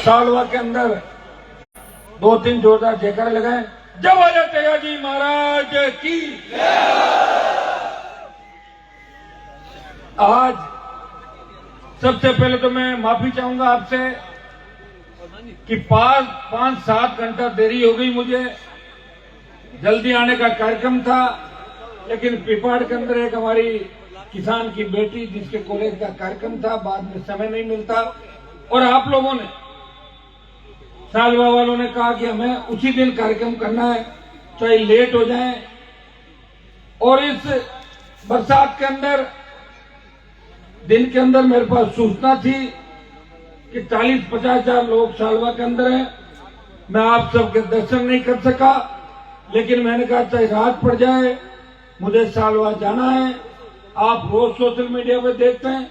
सालवा के अंदर 2-3 जोरदार जयकारे लगाए। जय तेजाजी महाराज की। आज सबसे पहले तो मैं माफी चाहूंगा आपसे कि 5-7 घंटा देरी हो गई। मुझे जल्दी आने का कार्यक्रम था, लेकिन पिपाड़ के अंदर एक हमारी किसान की बेटी जिसके कॉलेज का कार्यक्रम था, बाद में समय नहीं मिलता। और आप लोगों ने, सालवा वालों ने कहा कि हमें उसी दिन कार्यक्रम करना है, चाहे लेट हो जाए। और इस बरसात के अंदर दिन के अंदर मेरे पास सूचना थी कि 40-50 हजार लोग सालवा के अंदर हैं। मैं आप सबके दर्शन नहीं कर सका, लेकिन मैंने कहा चाहे रात पड़ जाए, मुझे सालवा जाना है। आप रोज सोशल मीडिया पे देखते हैं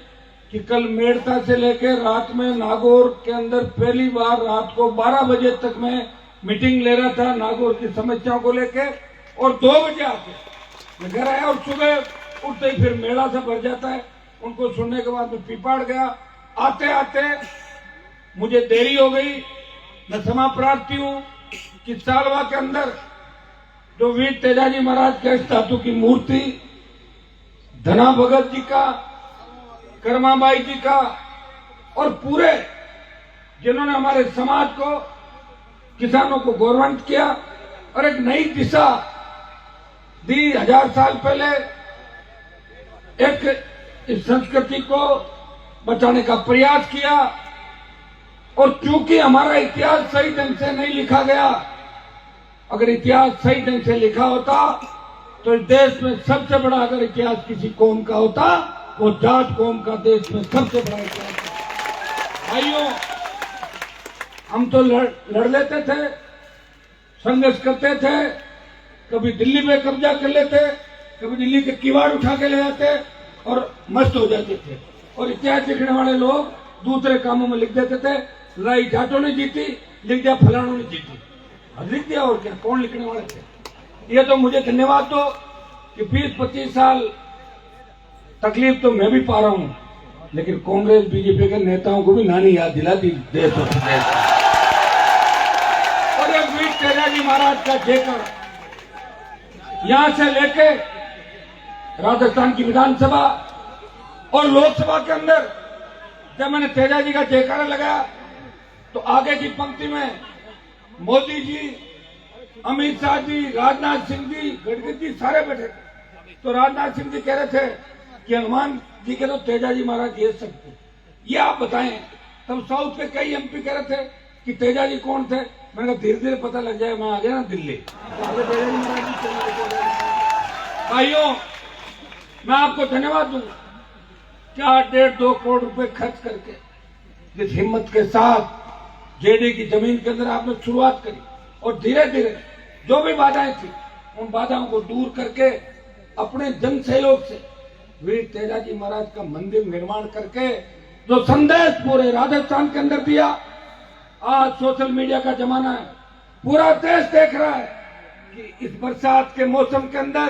कि कल मेड़ता से लेकर रात में नागौर के अंदर पहली बार रात को 12 बजे तक मैं मीटिंग ले रहा था नागौर की समस्याओं को लेकर, और 2 बजे आके मैं घर आया और सुबह उठते ही फिर मेला से भर जाता है। उनको सुनने के बाद मैं पिपाड़ गया। आते आते मुझे देरी हो गई। मैं क्षमा प्रार्थी हूं कि सालवा के अंदर जो वीर तेजाजी महाराज के स्टैचू की मूर्ति, धना भगत जी का, कर्माबाई जी का, और पूरे जिन्होंने हमारे समाज को, किसानों को गौरवान्वित किया और एक नई दिशा दी। 1000 साल पहले एक इस संस्कृति को बचाने का प्रयास किया। और चूंकि हमारा इतिहास सही ढंग से नहीं लिखा गया, अगर इतिहास सही ढंग से लिखा होता तो इस देश में सबसे बड़ा अगर इतिहास किसी कौम का होता, वो जाट कौम का देश में सबसे बड़ा इतिहास है। भाइयों, हम तो लड़ लेते थे, संघर्ष करते थे, कभी दिल्ली में कब्जा कर लेते, कभी दिल्ली के किवाड़ उठा के ले जाते और मस्त हो जाते थे। और इतिहास लिखने वाले लोग दूसरे कामों में लिख देते थे, लड़ाई जाटों ने जीती, लिख दिया फलानों ने जीती, लिख दिया। और क्या, कौन लिखने वाले थे? ये तो मुझे धन्यवाद दो कि 20-25 साल तकलीफ तो मैं भी पा रहा हूं, लेकिन कांग्रेस बीजेपी के नेताओं को भी नानी याद दिला दी देश और प्रदेश। और एक वीर तेजाजी महाराज का जयकार यहां से लेके राजस्थान की विधानसभा और लोकसभा के अंदर जब मैंने तेजाजी का जयकारा लगाया तो आगे की पंक्ति में मोदी जी, अमित शाह जी, राजनाथ सिंह जी, गडकरी जी सारे बैठे थे। तो राजनाथ सिंह जी कह रहे थे कि हनुमान जी के तो तेजाजी महाराज ये सब थे, ये आप बताएं। तब साउथ के कई एमपी कह रहे थे कि तेजाजी कौन थे। मैंने कहा धीरे धीरे पता लग जाए, मैं आ गया ना दिल्ली। तेजाजी महाराज जी। भाइयों, मैं आपको धन्यवाद दूंगा कि 1.5-2 करोड़ रुपए खर्च करके जिस हिम्मत के साथ जेडी की जमीन के अंदर आपने शुरुआत करी, और धीरे धीरे जो भी बाधाएं थी उन बाधाओं को दूर करके अपने जन सहयोग से वीर तेजाजी महाराज का मंदिर निर्माण करके जो संदेश पूरे राजस्थान के अंदर दिया। आज सोशल मीडिया का जमाना है, पूरा देश देख रहा है कि इस बरसात के मौसम के अंदर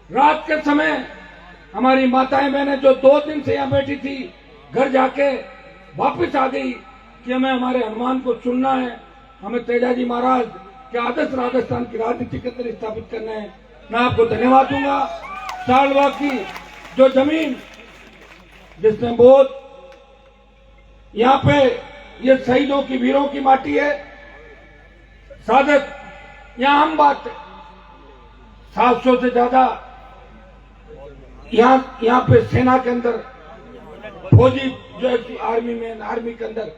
रात के समय हमारी माताएं बहनें जो 2 दिन से यहां बैठी थी, घर जाके वापस आ गई कि हमें हमारे हनुमान को सुनना है, हमें तेजाजी महाराज के आदर्श राजस्थान की राजनीति के अंदर स्थापित करना है। मैं आपको धन्यवाद दूंगा। सालवा की जो जमीन जिसने बहुत यहाँ पे ये शहीदों की, वीरों की माटी है। सादत यहाँ हम बात है, 700 से ज्यादा यहाँ पे सेना के अंदर फौजी जो है, आर्मी में, आर्मी के अंदर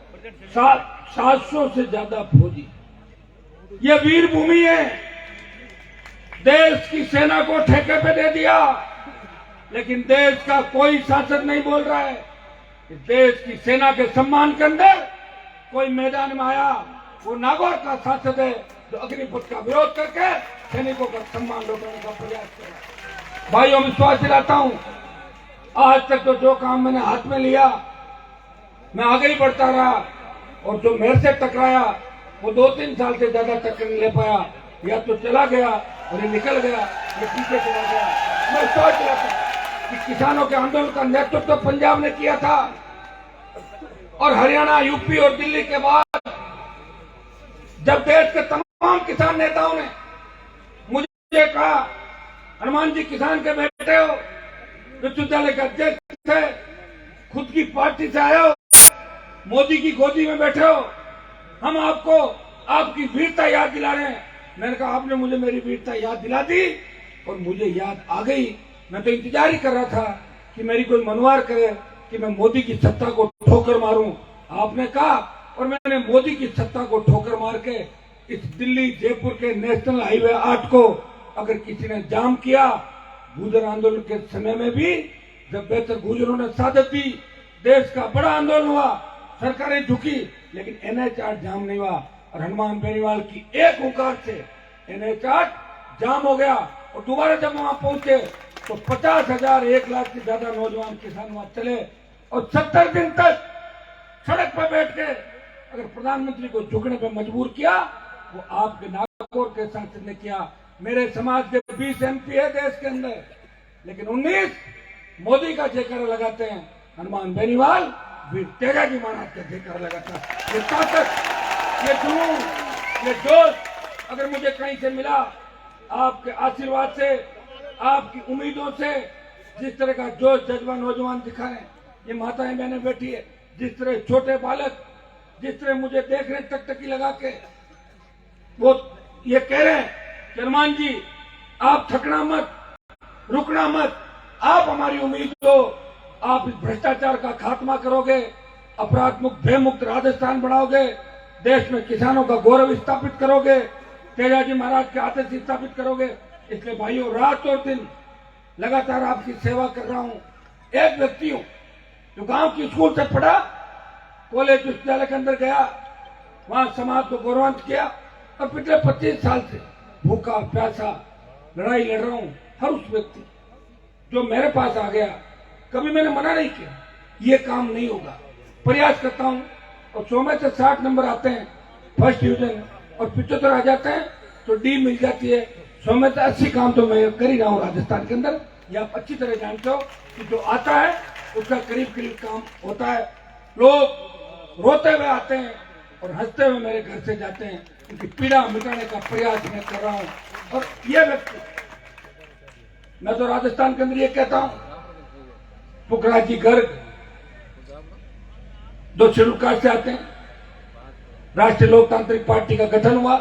700 से ज्यादा फौजी। ये वीर भूमि है। देश की सेना को ठेके पे दे दिया, लेकिन देश का कोई शासक नहीं बोल रहा है कि देश की सेना के सम्मान के अंदर कोई मैदान में आया, वो नागौर का शासक है जो अग्निपथ का विरोध करके सैनिकों का सम्मान लौटाने का प्रयास कर रहा है। भाइयों, विश्वास दिलाता हूं, आज तक तो जो काम मैंने हाथ में लिया मैं आगे ही बढ़ता रहा, और जो मेरे से टकराया वो 2-3 साल से ज्यादा टक्कर नहीं ले पाया, या तो चला गया और ये निकल गया, ये पीछे चला गया। मैं सोच रहा था कि किसानों के आंदोलन का नेतृत्व तो पंजाब ने किया था, और हरियाणा, यूपी और दिल्ली के बाद जब देश के तमाम किसान नेताओं ने मुझे कहा, हनुमान जी किसान के बेटे हो, विश्वविद्यालय के अध्यक्ष थे, खुद की पार्टी से आए हो, मोदी की गोदी में बैठे हो, हम आपको आपकी वीरता याद दिला रहे हैं। मैंने कहा आपने मुझे मेरी वीरता याद दिला दी और मुझे याद आ गई। मैं तो इंतजार ही कर रहा था कि मेरी कोई मनवार करे कि मैं मोदी की सत्ता को ठोकर मारूं। आपने कहा और मैंने मोदी की सत्ता को ठोकर मार के इस दिल्ली जयपुर के नेशनल हाईवे 8 को अगर किसी ने जाम किया, गुर्जर आंदोलन के समय में भी जब बेहतर गुर्जरों ने साधत दी, देश का बड़ा आंदोलन हुआ, सरकारें झुकी, लेकिन NH8 जाम नहीं हुआ। और हनुमान बेनीवाल की एक हुंकार से NH8 जाम हो गया। और दोबारा जब वहां पहुंचे तो 50,000 1 लाख से ज्यादा नौजवान किसान वहां चले और 70 दिन तक सड़क पर बैठ के अगर प्रधानमंत्री को झुकने पर मजबूर किया, वो आपके नागौर के शासन ने किया। मेरे समाज के 20 MP है देश के अंदर, लेकिन 19 मोदी का जयकारा लगाते हैं। हनुमान बेनीवाल वीर तेजाजी महाराज का जयकारा लगाता है। ये ताकत, ये जुनून, ये जोश अगर मुझे कहीं से मिला, आपके आशीर्वाद से, आपकी उम्मीदों से, जिस तरह का जोश जज्बा नौजवान दिखा रहे हैं, ये माताएं बहनें बैठी है, जिस तरह छोटे बालक जिस तरह मुझे देख रहे टकटकी लगा के, वो ये कह रहे हैं कि हनुमान जी आप थकना मत, रुकना मत, आप हमारी उम्मीद हो, आप इस भ्रष्टाचार का खात्मा करोगे, अपराध मुक्त भय मुक्त राजस्थान बनाओगे, देश में किसानों का गौरव स्थापित करोगे, तेजाजी महाराज के आदर्श स्थापित करोगे। इसलिए भाइयों, रात और दिन लगातार आपकी सेवा कर रहा हूं। एक व्यक्ति हूं जो गांव की स्कूल से पढ़ा, कॉलेज विश्वविद्यालय के अंदर गया, वहां समाज को गौरवान्वित किया और पिछले 25 साल से भूखा प्यासा लड़ाई लड़ रहा हूं। हर उस व्यक्ति जो मेरे पास आ गया, कभी मैंने मना नहीं किया, ये काम नहीं होगा, प्रयास करता हूं। और 100 में से 60 नंबर आते हैं फर्स्ट डिवीजन और 75 आ जाते हैं तो D मिल जाती है। 100 में से 80 काम तो मैं कर ही रहा हूं राजस्थान के अंदर। ये आप अच्छी तरह जानते हो कि जो आता है उसका करीब करीब काम होता है। लोग रोते हुए आते हैं और हंसते हुए मेरे घर से जाते हैं, उनकी पीड़ा मिटाने का प्रयास मैं कर रहा हूं। और ये व्यक्ति, मैं तो राजस्थान के अंदर ये कहता हूं, पुखराज जी गर्ग जो शेड्यूल कास्ट से आते हैं, राष्ट्रीय लोकतांत्रिक पार्टी का गठन हुआ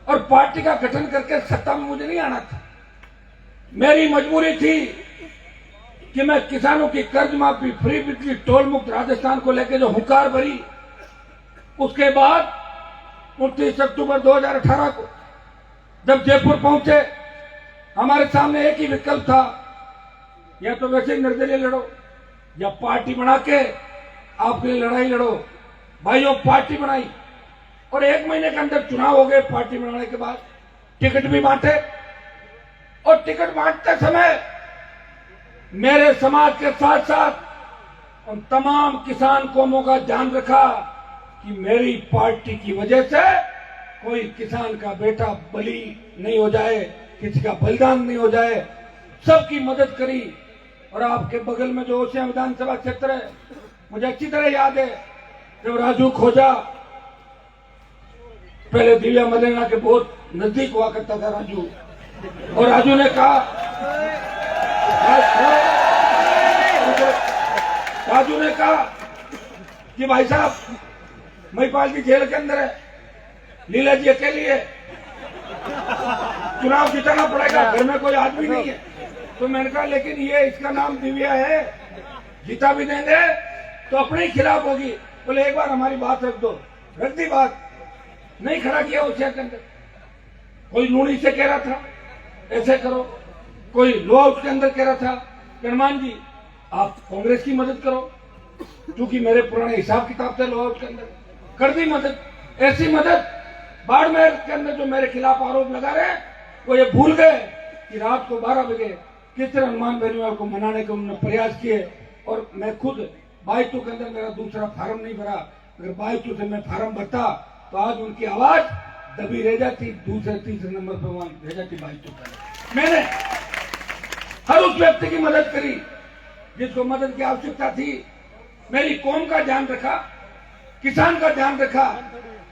और पार्टी का गठन करके सत्ता में मुझे नहीं आना था। मेरी मजबूरी थी कि मैं किसानों की कर्ज माफी, फ्री बिजली, टोल मुक्त राजस्थान को लेकर जो हुंकार भरी, उसके बाद 29 अक्टूबर 2018 को जब जयपुर पहुंचे, हमारे सामने एक ही विकल्प था, या तो वैसे ही निर्दलीय लड़ो या पार्टी बना के आपके लिए लड़ाई लड़ो। भाइयों, पार्टी बनाई और 1 महीने के अंदर चुनाव हो गए। पार्टी बनाने के बाद टिकट भी बांटे और टिकट बांटते समय मेरे समाज के साथ साथ उन तमाम किसान कौमों का ध्यान रखा कि मेरी पार्टी की वजह से कोई किसान का बेटा बलि नहीं हो जाए, किसी का बलिदान नहीं हो जाए। सबकी मदद करी। और आपके बगल में जो ओसियां विधानसभा क्षेत्र है, मुझे अच्छी तरह याद है जब राजू खोजा, पहले दिव्या मदेना के बहुत नजदीक हुआ करता था राजू, और राजू ने कहा, कि भाई साहब महिपाल जी जेल के अंदर है, लीला जी अकेली है, चुनाव जिताना पड़ेगा, घर में कोई आदमी नहीं है। तो मैंने कहा लेकिन ये इसका नाम दिव्या है, जीता भी देंगे तो अपने ही खिलाफ होगी। बोले एक बार हमारी बात रख दो। रख दी बात, नहीं खड़ा किया उस के अंदर। कोई लूणी से कह रहा था ऐसे करो, कोई लो हाउस के अंदर कह रहा था हनुमान जी आप कांग्रेस की मदद करो, क्योंकि मेरे पुराने हिसाब किताब थे लो हाउस के अंदर। कर दी मदद। ऐसी मदद बाड़मेर के अंदर जो मेरे खिलाफ आरोप लगा रहे हैं, वो ये भूल गए कि रात को 12 बजे किस तरह हनुमान बेनीवाल को मनाने के उन्होंने प्रयास किए। और मैं खुद 22 के अंदर मेरा दूसरा फार्म नहीं भरा। अगर 22 से मैं फार्म भरता तो आज उनकी आवाज दबी रह जाती, दूसरे तीसरे नंबर पर वहां रह जाती 22 पर। मैंने हर उस व्यक्ति की मदद करी जिसको मदद की आवश्यकता थी। मेरी कौम का ध्यान रखा, किसान का ध्यान रखा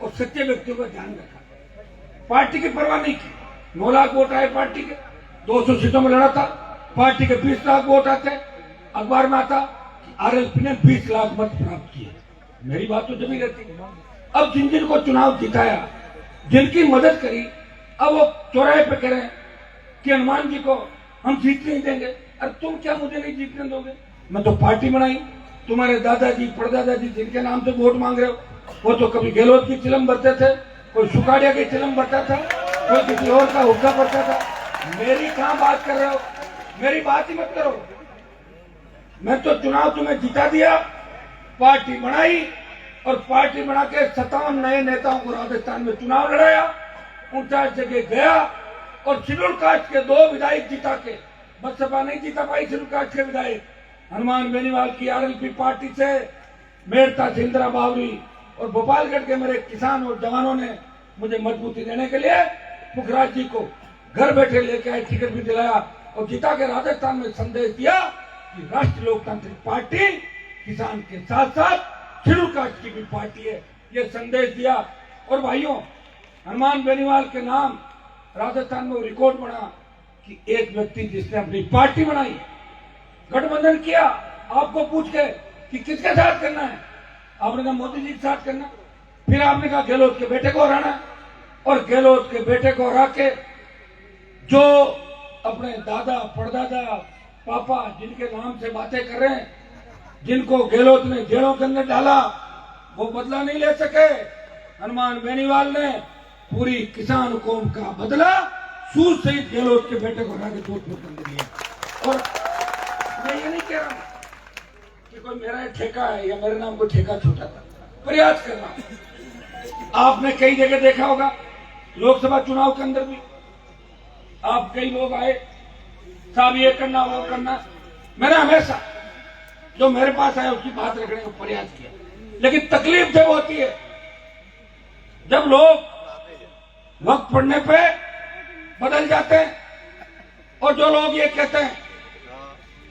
और सच्चे व्यक्तियों का ध्यान रखा। पार्टी की परवाह नहीं की। 9 लाख वोट आए पार्टी के, 200 सीटों में लड़ा था। पार्टी के 20 लाख वोट आते, अखबार में आता कि आरएलपी ने 20 लाख मत प्राप्त किए। मेरी बात तो जमी रहती। अब जिन जिन को चुनाव जिताया, जिनकी मदद करी, अब वो चौराहे पे कह रहे हैं कि हनुमान जी को हम जीतने नहीं देंगे। अरे तुम क्या मुझे नहीं जीतने दोगे? मैं तो पार्टी बनाई, तुम्हारे दादाजी परदादाजी जिनके नाम से वोट मांग रहे हो, वो तो कभी गहलोत की चिलम भरते थे, कोई सुखाड़िया की चिलम भरता था, कोई किसी और का हुक्का भरता था। मेरी कहां बात कर रहे हो? मेरी बात ही मत करो। मैं तो चुनाव तुम्हें जिता दिया, पार्टी बनाई और पार्टी बना के 57 नए नेताओं को राजस्थान में चुनाव लड़ाया, 49 जगह गया और शेड्यूल कास्ट के 2 विधायक जिता के, बसपा नहीं जीता पाई शेड्यूल कास्ट के विधायक। हनुमान बेनीवाल की आरएलपी पार्टी से मेड़ता से इंदिरा बावरी और भोपालगढ़ के मेरे किसान और जवानों ने मुझे मजबूती देने के लिए पुखराज जी को घर बैठे लेके आए, टिकट भी दिलाया और जिता के राजस्थान में संदेश दिया कि राष्ट्रीय लोकतांत्रिक पार्टी किसान के साथ साथ शेड्यूल कास्ट की भी पार्टी है, ये संदेश दिया। और भाइयों, हनुमान बेनीवाल के नाम राजस्थान में रिकॉर्ड बना कि एक व्यक्ति जिसने अपनी पार्टी बनाई, गठबंधन किया, आपको पूछ के कि किसके साथ करना है, आपने कहा मोदी जी के साथ करना। फिर आपने कहा गहलोत के बेटे को हराना, और गहलोत के बेटे को हरा के जो अपने दादा परदादा पापा जिनके नाम से बातें कर रहे हैं, जिनको गहलोत ने जेलों के अंदर डाला, वो बदला नहीं ले सके। हनुमान बेनीवाल ने पूरी किसान कौम का बदला सूद सहित गहलोत के बेटे को हरा के जोधपुर के अंदर लिया। और मैं ये नहीं कह रहा कि कोई मेरा ठेका है या मेरे नाम को ठेका छूटा था, प्रयास कर रहा हूं। आपने कई जगह देखा होगा, लोकसभा चुनाव के अंदर भी आप कई लोग आए, साहब ये करना वो करना। मैंने हमेशा जो मेरे पास आया उसकी बात रखने का प्रयास किया, लेकिन तकलीफ जब होती है जब लोग वक्त पड़ने पे बदल जाते हैं, और जो लोग ये कहते हैं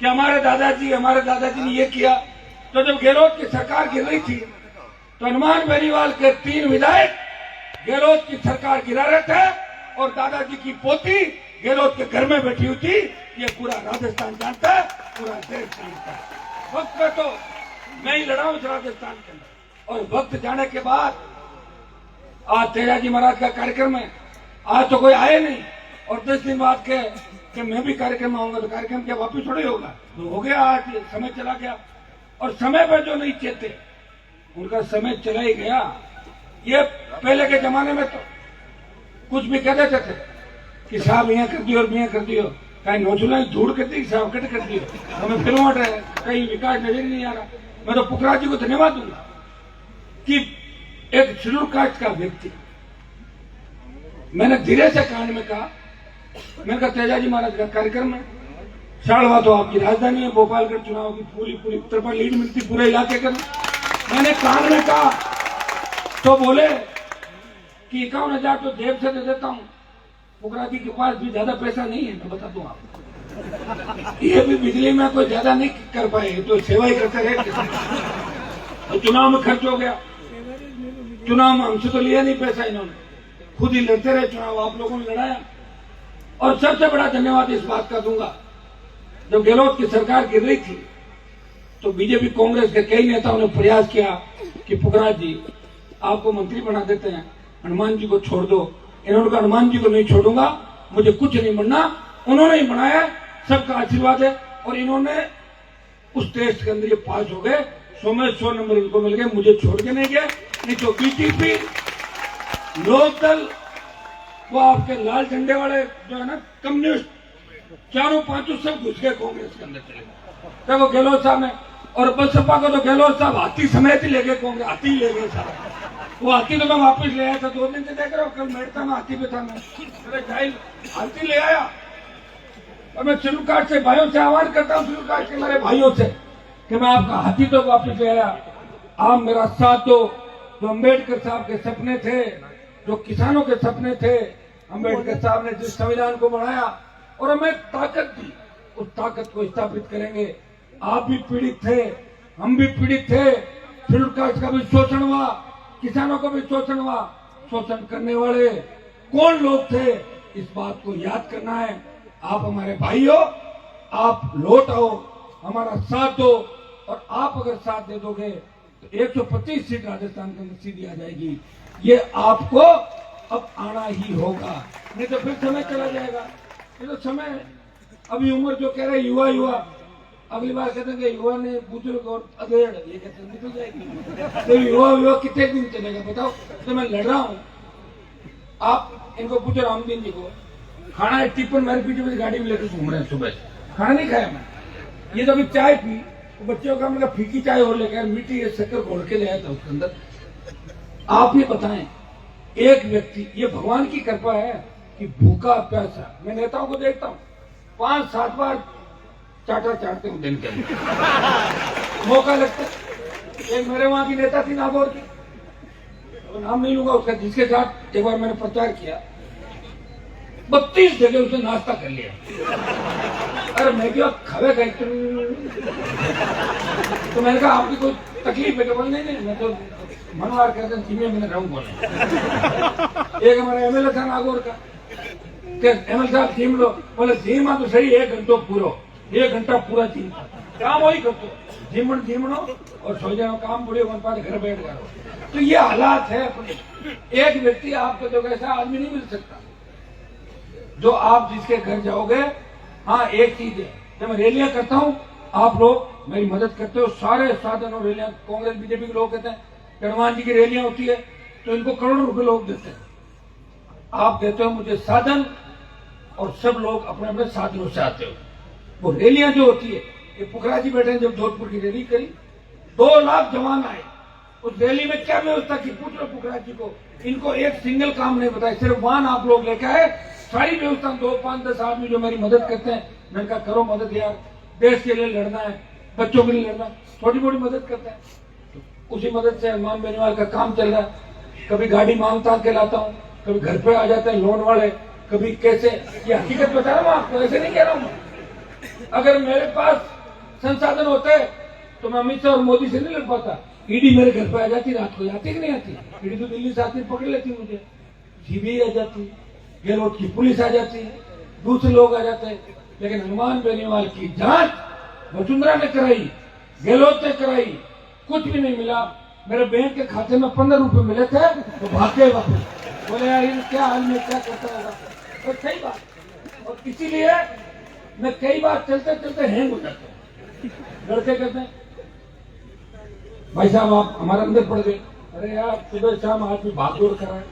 कि हमारे दादाजी ने ये किया। तो जब गहलोत की सरकार गिर रही थी तो हनुमान बेनीवाल के 3 विधायक गहलोत की सरकार गिरा रहे थे, और दादाजी की पोती गहलोत के घर में बैठी हुई थी। ये पूरा राजस्थान जानता है, पूरा देश जानता है। वक्त में तो मैं ही लड़ा हूं राजस्थान के अंदर, और वक्त जाने के बाद आज तेजाजी महाराज का कार्यक्रम है। आज तो कोई आए नहीं, और 10 दिन बाद के कि मैं भी कार्यक्रम आऊंगा, तो कार्यक्रम क्या वापिस थोड़ी होगा? तो हो गया, आज समय चला गया। और समय पर जो नहीं चेते उनका समय चला ही गया। ये पहले के जमाने में तो कुछ भी कह देते थे कि साहब यहाँ कर दियो और यहाँ कर दियो, कहीं नोचुला धूड़ कर दी, साहब कट कर दियो, हमें फिर वहां रहे, कहीं विकास नजर नहीं आ रहा। मैं तो पुखराज जी को धन्यवाद दूंगा कि एक शेड्यूल कास्ट का व्यक्ति, मैंने धीरे से कान में कहा, मैंने कहा तेजाजी महाराज का कार्यक्रम है, शाड़वा तो आपकी राजधानी है, भोपालगढ़ चुनाव की पूरी तरफा लीड मिलती पूरे इलाके का। मैंने कान में कहा तो बोले कि 51,000 तो जेब से दे देता हूं, पुखराज जी के पास भी ज्यादा पैसा नहीं है, मैं बता दूं आपको। ये भी बिजली में कोई ज्यादा नहीं कर पाए, तो सेवा ही करते रहे। तो चुनाव में खर्च हो गया, चुनाव में हमसे तो लिया नहीं पैसा, इन्होंने खुद ही लड़ते रहे चुनाव, आप लोगों ने लड़ाया। और सबसे बड़ा धन्यवाद इस बात का दूंगा, जब गहलोत की सरकार गिर रही थी तो बीजेपी कांग्रेस के कई नेताओं ने प्रयास किया कि पुखराज जी आपको मंत्री बना देते हैं, हनुमान जी को छोड़ दो। इन्होंने कहा हनुमान जी को नहीं छोड़ूंगा, मुझे कुछ नहीं बनना। उन्होंने ही बनाया, सबका आशीर्वाद है, और इन्होंने उस टेस्ट के अंदर ये पास हो गए। 100 में 100 नंबर इनको मिल गए, मुझे छोड़ के नहीं गए। नहीं तो बीजेपी, लोकदल, वो आपके लाल झंडे वाले जो है ना कम्युनिस्ट, 4-5 सब घुस गए कांग्रेस के अंदर चले गए। देखो गहलोत साहब ने, और बसपा को तो गहलोत साहब हाथी समेत ही ले गए, कांग्रेस हाथी ले गए साहब। वो हाथी तो मैं वापस ले आया था, 2 दिन से देख रहा हूँ, कल मेड़ता में हाथी पे था मैं जाहिल हाथी ले आया। और मैं शेड्यूल कास्ट से भाइयों से आह्वान करता हूँ, शेड्यूल कास्ट के मेरे भाइयों से, कि मैं आपका हाथी तो वापस ले आया, आप मेरा साथ दो। जो अम्बेडकर साहब के सपने थे, जो किसानों के सपने थे, अम्बेडकर साहब ने जिस संविधान को बनाया और हमें ताकत दी, उस ताकत को स्थापित करेंगे। आप भी पीड़ित थे, हम भी पीड़ित थे, शेड्यूल कास्ट का भी शोषण हुआ, किसानों का भी शोषण हुआ। शोषण करने वाले कौन लोग थे, इस बात को याद करना है। आप हमारे भाई हो, आप लौट आओ, हमारा साथ दो, और आप अगर साथ दे दोगे तो 125 सीट राजस्थान के अंदर सीधी आ जाएगी। ये आपको अब आना ही होगा, नहीं तो फिर समय चला जाएगा। ये तो समय, अभी उम्र जो कह रहे युवा युवा, अगली बार कहते हैं कि युवा ने बुजुर्ग और अधेड़, ये कहते हैं निकल जाएगी। तो युवा युवा कितने दिन चलेगा बताओ। तो मैं लड़ रहा हूँ, आप इनको पूछो रामदीन जी को, खाना एक टिफिन मेरे पीछे में गाड़ी में लेकर घूम रहे हैं, सुबह से खाना नहीं खाया मैं। ये तो अभी चाय पी, तो बच्चों का मतलब फीकी चाय और लेकर मीठी शक्कर घोल के ले आया था उसके अंदर। आप ये बताएं, एक व्यक्ति, ये भगवान की कृपा है कि भूखा प्यासा, मैं नेताओं को देखता हूँ 5-7 बार चाटा चाटते हूँ दिन के अंदर, मौका लगता है। एक मेरे वहां की नेता थी नागौर की, तो नाम नहीं लूंगा उसका, जिसके साथ एक बार मैंने प्रचार किया, 32 जगह उसने नाश्ता कर लिया। अरे मैं क्या खवे गए, तो मैंने कहा आपकी कोई तकलीफ है? बोल नहीं, मैं तो मनवार कहते हैं धीमे मैंने रहूं बोले। एक हमारा एमएलए था नागौर का, एमएलए साहब धीम लो, बोले धीमा तो सही, 1 घंटो पूरा, 1 घंटा पूरा धीम काम वही करते, धीमनो और सो जाओ, काम बुढ़े वन पास घर बैठ जाओ। तो ये हालात है अपने। एक व्यक्ति आपको तो ऐसा आदमी नहीं मिल सकता जो आप जिसके घर जाओगे। हाँ, एक चीज है, जब मैं रैलियां करता हूँ आप लोग मेरी मदद करते हो, सारे साधन और रैलियां, कांग्रेस बीजेपी के लोग कहते हैं हनुमान जी की रैलियां होती है तो इनको करोड़ों रुपए लोग देते हैं। आप देते हो मुझे साधन, और सब लोग अपने अपने साधनों से आते हो। वो रैलियां जो होती है, ये पुखरा जी बैठे हैं, जब जोधपुर की रैली करी 2 लाख जवान आए, उस रैली में क्या व्यवस्था की पूछ लो पुखरा जी को। इनको एक सिंगल काम नहीं बताया, सिर्फ वाहन आप लोग लेकर आए, सारी व्यवस्था 2-5-10 आदमी जो मेरी मदद करते हैं, मैंने कहा करो मदद यार, देश के लिए लड़ना है, बच्चों के लिए लड़ना, थोड़ी मोटी मदद करते हैं। तो उसी मदद से हनुमान बेनीवाल का काम चल रहा है। कभी गाड़ी मांगता के लाता हूँ, कभी घर पे आ जाते हैं लोन वाले, कभी कैसे, ये हकीकत बता रहा हूँ आपको, ऐसे नहीं कह रहा हूँ। अगर मेरे पास संसाधन होते तो मैं अमित शाह और मोदी से नहीं लड़ पाता। ईडी मेरे घर पे आ जाती, रात को आती कि नहीं आती? ईडी तो दिल्ली से आती, पकड़ लेती मुझे, सीबीआई आ जाती, गहलोत की पुलिस आ जाती है, दूसरे लोग आ जाते हैं। लेकिन हनुमान बेनीवाल की जांच वसुंधरा ने कराई, गहलोत ने कराई, कुछ भी नहीं मिला। मेरे बैंक के खाते में 15 रुपए मिले थे तो भागे वापस, बोले यार ये क्या हाल में क्या करता होगा। तो सही बात, और इसीलिए मैं कई बार चलते चलते हैंग हो जाता हूँ। लड़के कहते हैं भाई साहब आप हमारे अंदर पड़ गए। अरे यार सुबह शाम आदमी भाग दौड़ कर रहा है,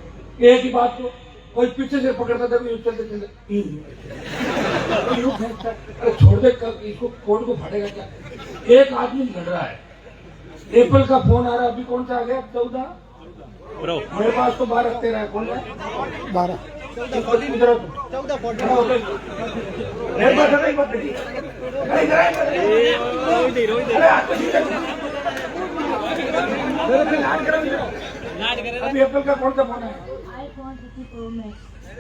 एक ही बात को कोई पीछे से पकड़ता था, चलते चलते यूं फेंकता, अरे छोड़ दे, इसको कोड को फाड़ेगा क्या। एक आदमी लड़ रहा है, एप्पल का फोन आ रहा है, अभी कौन सा आ गया? 14 प्रो, मेरे पास तो 12-13 है। कौन है? 12 अभी एप्पल का कौन सा फोन है?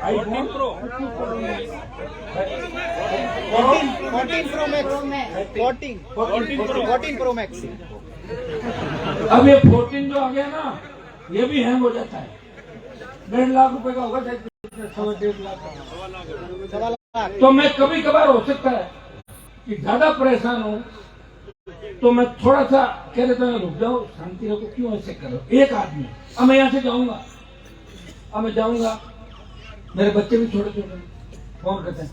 IPhone pro 14 pro max. अब ये 14 जो आ गया ना, ये भी हैंग हो जाता है। 1.5 लाख रुपए का होगा, 1.5 लाख। तो मैं कभी कभार हो सकता है कि ज्यादा परेशान हूं तो मैं थोड़ा सा कह देता हूँ रुक जाओ, शांति रखो, क्यों ऐसे करो। एक आदमी, अब मैं यहाँ से जाऊंगा, अब मैं जाऊंगा, मेरे बच्चे भी छोटे छोटे फोन करते हैं,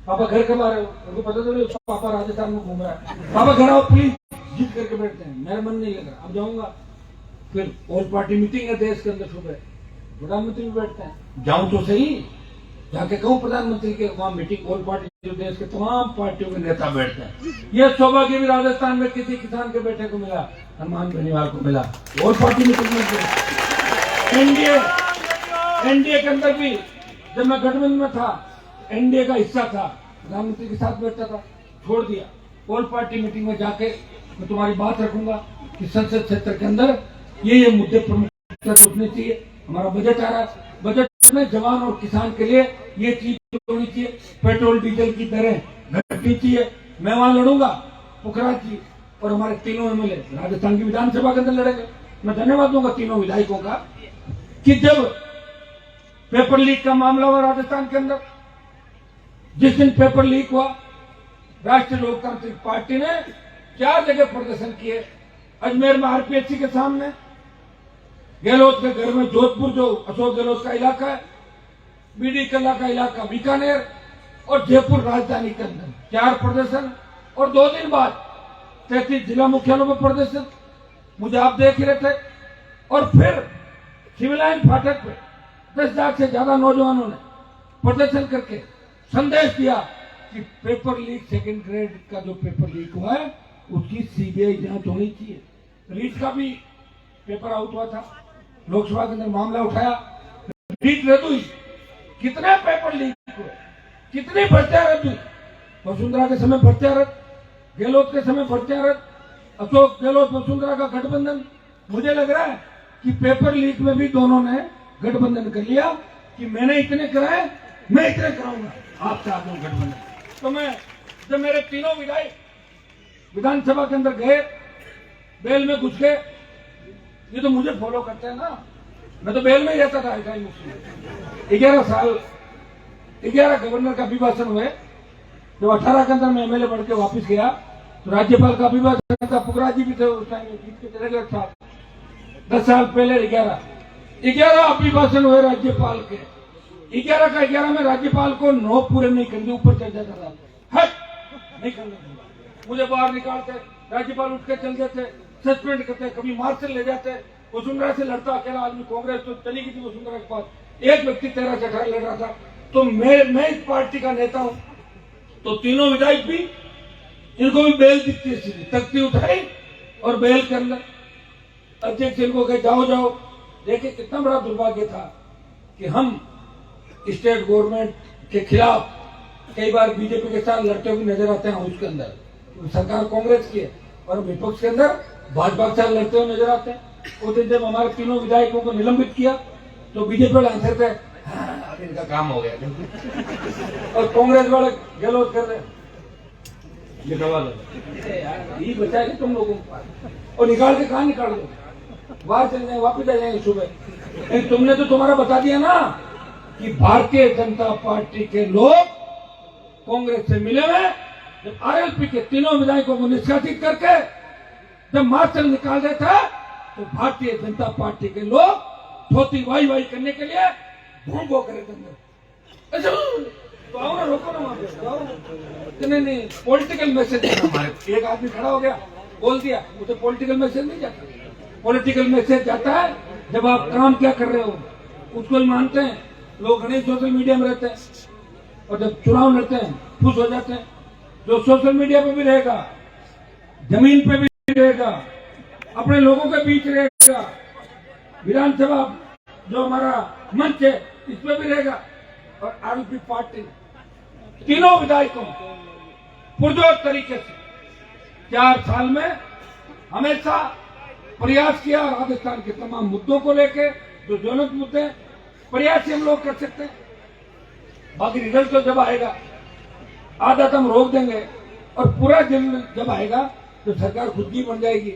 पापा घर कब आ रहे हो? उनको पता तो नहीं पापा राजस्थान में घूम रहा है, पापा घर आओ प्लीज, जिद करके बैठते हैं। मेरा मन नहीं लग रहा, अब जाऊंगा। फिर ऑल पार्टी मीटिंग है देश के अंदर, सुबह प्रधानमंत्री भी बैठते हैं, जाऊं तो सही, जाके कहूं प्रधानमंत्री के वहां मीटिंग, ऑल पार्टी जो देश के तमाम पार्टियों के नेता बैठते हैं। यह सौभाग्य भी राजस्थान में किसी किसान के बेटे को मिला, हनुमान बेनीवाल को मिला, ऑल पार्टी मीटिंग में। एनडीए के अंदर भी जब मैं गठबंधन में था, एनडीए का हिस्सा था, प्रधानमंत्री के साथ बैठता था, छोड़ दिया। ऑल पार्टी मीटिंग में जाके मैं तुम्हारी बात रखूंगा कि संसद क्षेत्र के अंदर ये मुद्दे प्रमुख उठने चाहिए। हमारा बजट आ रहा है, बजट में जवान और किसान के लिए ये चीज होनी चाहिए, पेट्रोल डीजल की दरें घटनी चाहिए। मैं वहां लड़ूंगा, पुखराज जी और हमारे तीनों एमएलए राजस्थान की विधानसभा के अंदर लड़ेंगे। मैं धन्यवाद दूंगा तीनों विधायकों का कि जब पेपर लीक का मामला हुआ राजस्थान के अंदर, जिस दिन पेपर लीक हुआ, राष्ट्रीय लोकतांत्रिक पार्टी ने 4 जगह प्रदर्शन किए। अजमेर में आरपीएचसी के सामने, गहलोत के घर में जोधपुर जो अशोक गहलोत का इलाका है, बीडी कला का इलाका बीकानेर और जयपुर राजधानी के अंदर 4 प्रदर्शन, और 2 दिन बाद 33 जिला मुख्यालयों पर प्रदर्शन। मुझे आप देख ही रहे थे। और फिर सिविल लाइन फाटक पे 10 लाख से ज्यादा नौजवानों ने प्रदर्शन करके संदेश दिया कि पेपर लीक, सेकंड ग्रेड का जो पेपर लीक हुआ है उसकी सीबीआई जांच होनी चाहिए। रीट का भी पेपर आउट हुआ था, लोकसभा के अंदर मामला उठाया, रीट रद्द हुई। कितने पेपर लीक हुए, कितनी भर्तियां रद्द हुई। वसुंधरा के समय भर्तियां रद्द, गहलोत के समय भर्तियां रद्द, अशोक गहलोत वसुंधरा का गठबंधन। मुझे लग रहा है कि पेपर लीक में भी दोनों ने गठबंधन कर लिया कि मैंने इतने कराए, मैं इतने कराऊंगा, आप चाहते हो गठबंधन। तो मैं जब मेरे तीनों विधायक विधानसभा के अंदर गए, बेल में घुस गए, ये तो मुझे फॉलो करते हैं ना, मैं तो बेल में ही रहता था। 11 साल 11 गवर्नर का अभिभाषण हुए। जब 18 के अंदर मैं एमएलए बढ़ के वापिस गया तो राज्यपाल का अभिभाषण था, पुखरा जी भी थे उस टाइम, जीत के चले गए साथ। 10 साल पहले 11 अभिभाषण हुए राज्यपाल के। 11 का 11 में राज्यपाल को 9 पूरे नहीं करने, ऊपर चर्चा कर रहा था, नहीं करने। मुझे बाहर निकालते, राज्यपाल उठ के चल देते, सस्पेंड करते, कभी मार्शल ले जाते। वसुंधरा से लड़ता अकेला आदमी, कांग्रेस तो चली गई थी वसुंधरा के पास, एक व्यक्ति 13 से 18 लड़ रहा था। तो मैं इस पार्टी का नेता हूं, तो तीनों विधायक भी, इनको भी बेल दिखती है, तख्ती उठाई और बेल के अंदर अध्यक्ष इनको कहे जाओ जाओ। देखिए कितना बड़ा दुर्भाग्य था कि हम स्टेट गवर्नमेंट के खिलाफ कई बार बीजेपी के साथ लड़ते हुए नजर आते हैं उसके अंदर, सरकार कांग्रेस की है, और विपक्ष के अंदर भाजपा के साथ लड़ते हुए नजर आते हैं। उस दिन जब हमारे तीनों विधायकों को निलंबित किया तो बीजेपी वाले आंसर थे, हाँ, इनका काम हो गया। और कांग्रेस वाले गहलोत कर रहे, ये ये बचाएंगे तुम लोगों को, और निकाल के कहा निकाल दो, बाहर चल जाए, वापिस आ जाएंगे सुबह। तुमने तो तुम्हारा बता दिया ना कि भारतीय जनता पार्टी के लोग कांग्रेस से मिले हुए। जब आरएलपी के तीनों विधायकों को निष्कासित करके जब मार्शल निकाल देता तो भारतीय जनता पार्टी के लोग धोती वाई वाई करने के लिए भोंगो करे थे। तो आओ ना, रोको ना वहां पे, नहीं पॉलिटिकल मैसेज हमारे। एक आदमी खड़ा हो गया, बोल दिया, उसे पॉलिटिकल मैसेज नहीं जाता। पॉलिटिकल मैसेज जाता है जब आप काम क्या कर रहे हो, उसको ही मानते हैं लोग। घने सोशल मीडिया में रहते हैं और जब चुनाव लड़ते हैं खुश हो जाते हैं। जो सोशल मीडिया पे भी रहेगा, जमीन पे भी रहेगा, अपने लोगों के बीच रहेगा, विधानसभा जो हमारा मंच है इस पे भी रहेगा। और आरएलपी पार्टी तीनों विधायकों पुरजोर तरीके से 4 साल में हमेशा प्रयास किया। राजस्थान के तमाम मुद्दों को लेके जो ज्वलंत मुद्दे, प्रयास हम लोग कर सकते हैं। बाकी रिजल्ट तो जब आएगा आधा तो हम रोक देंगे, और पूरा दिन जब आएगा तो सरकार खुद की बन जाएगी।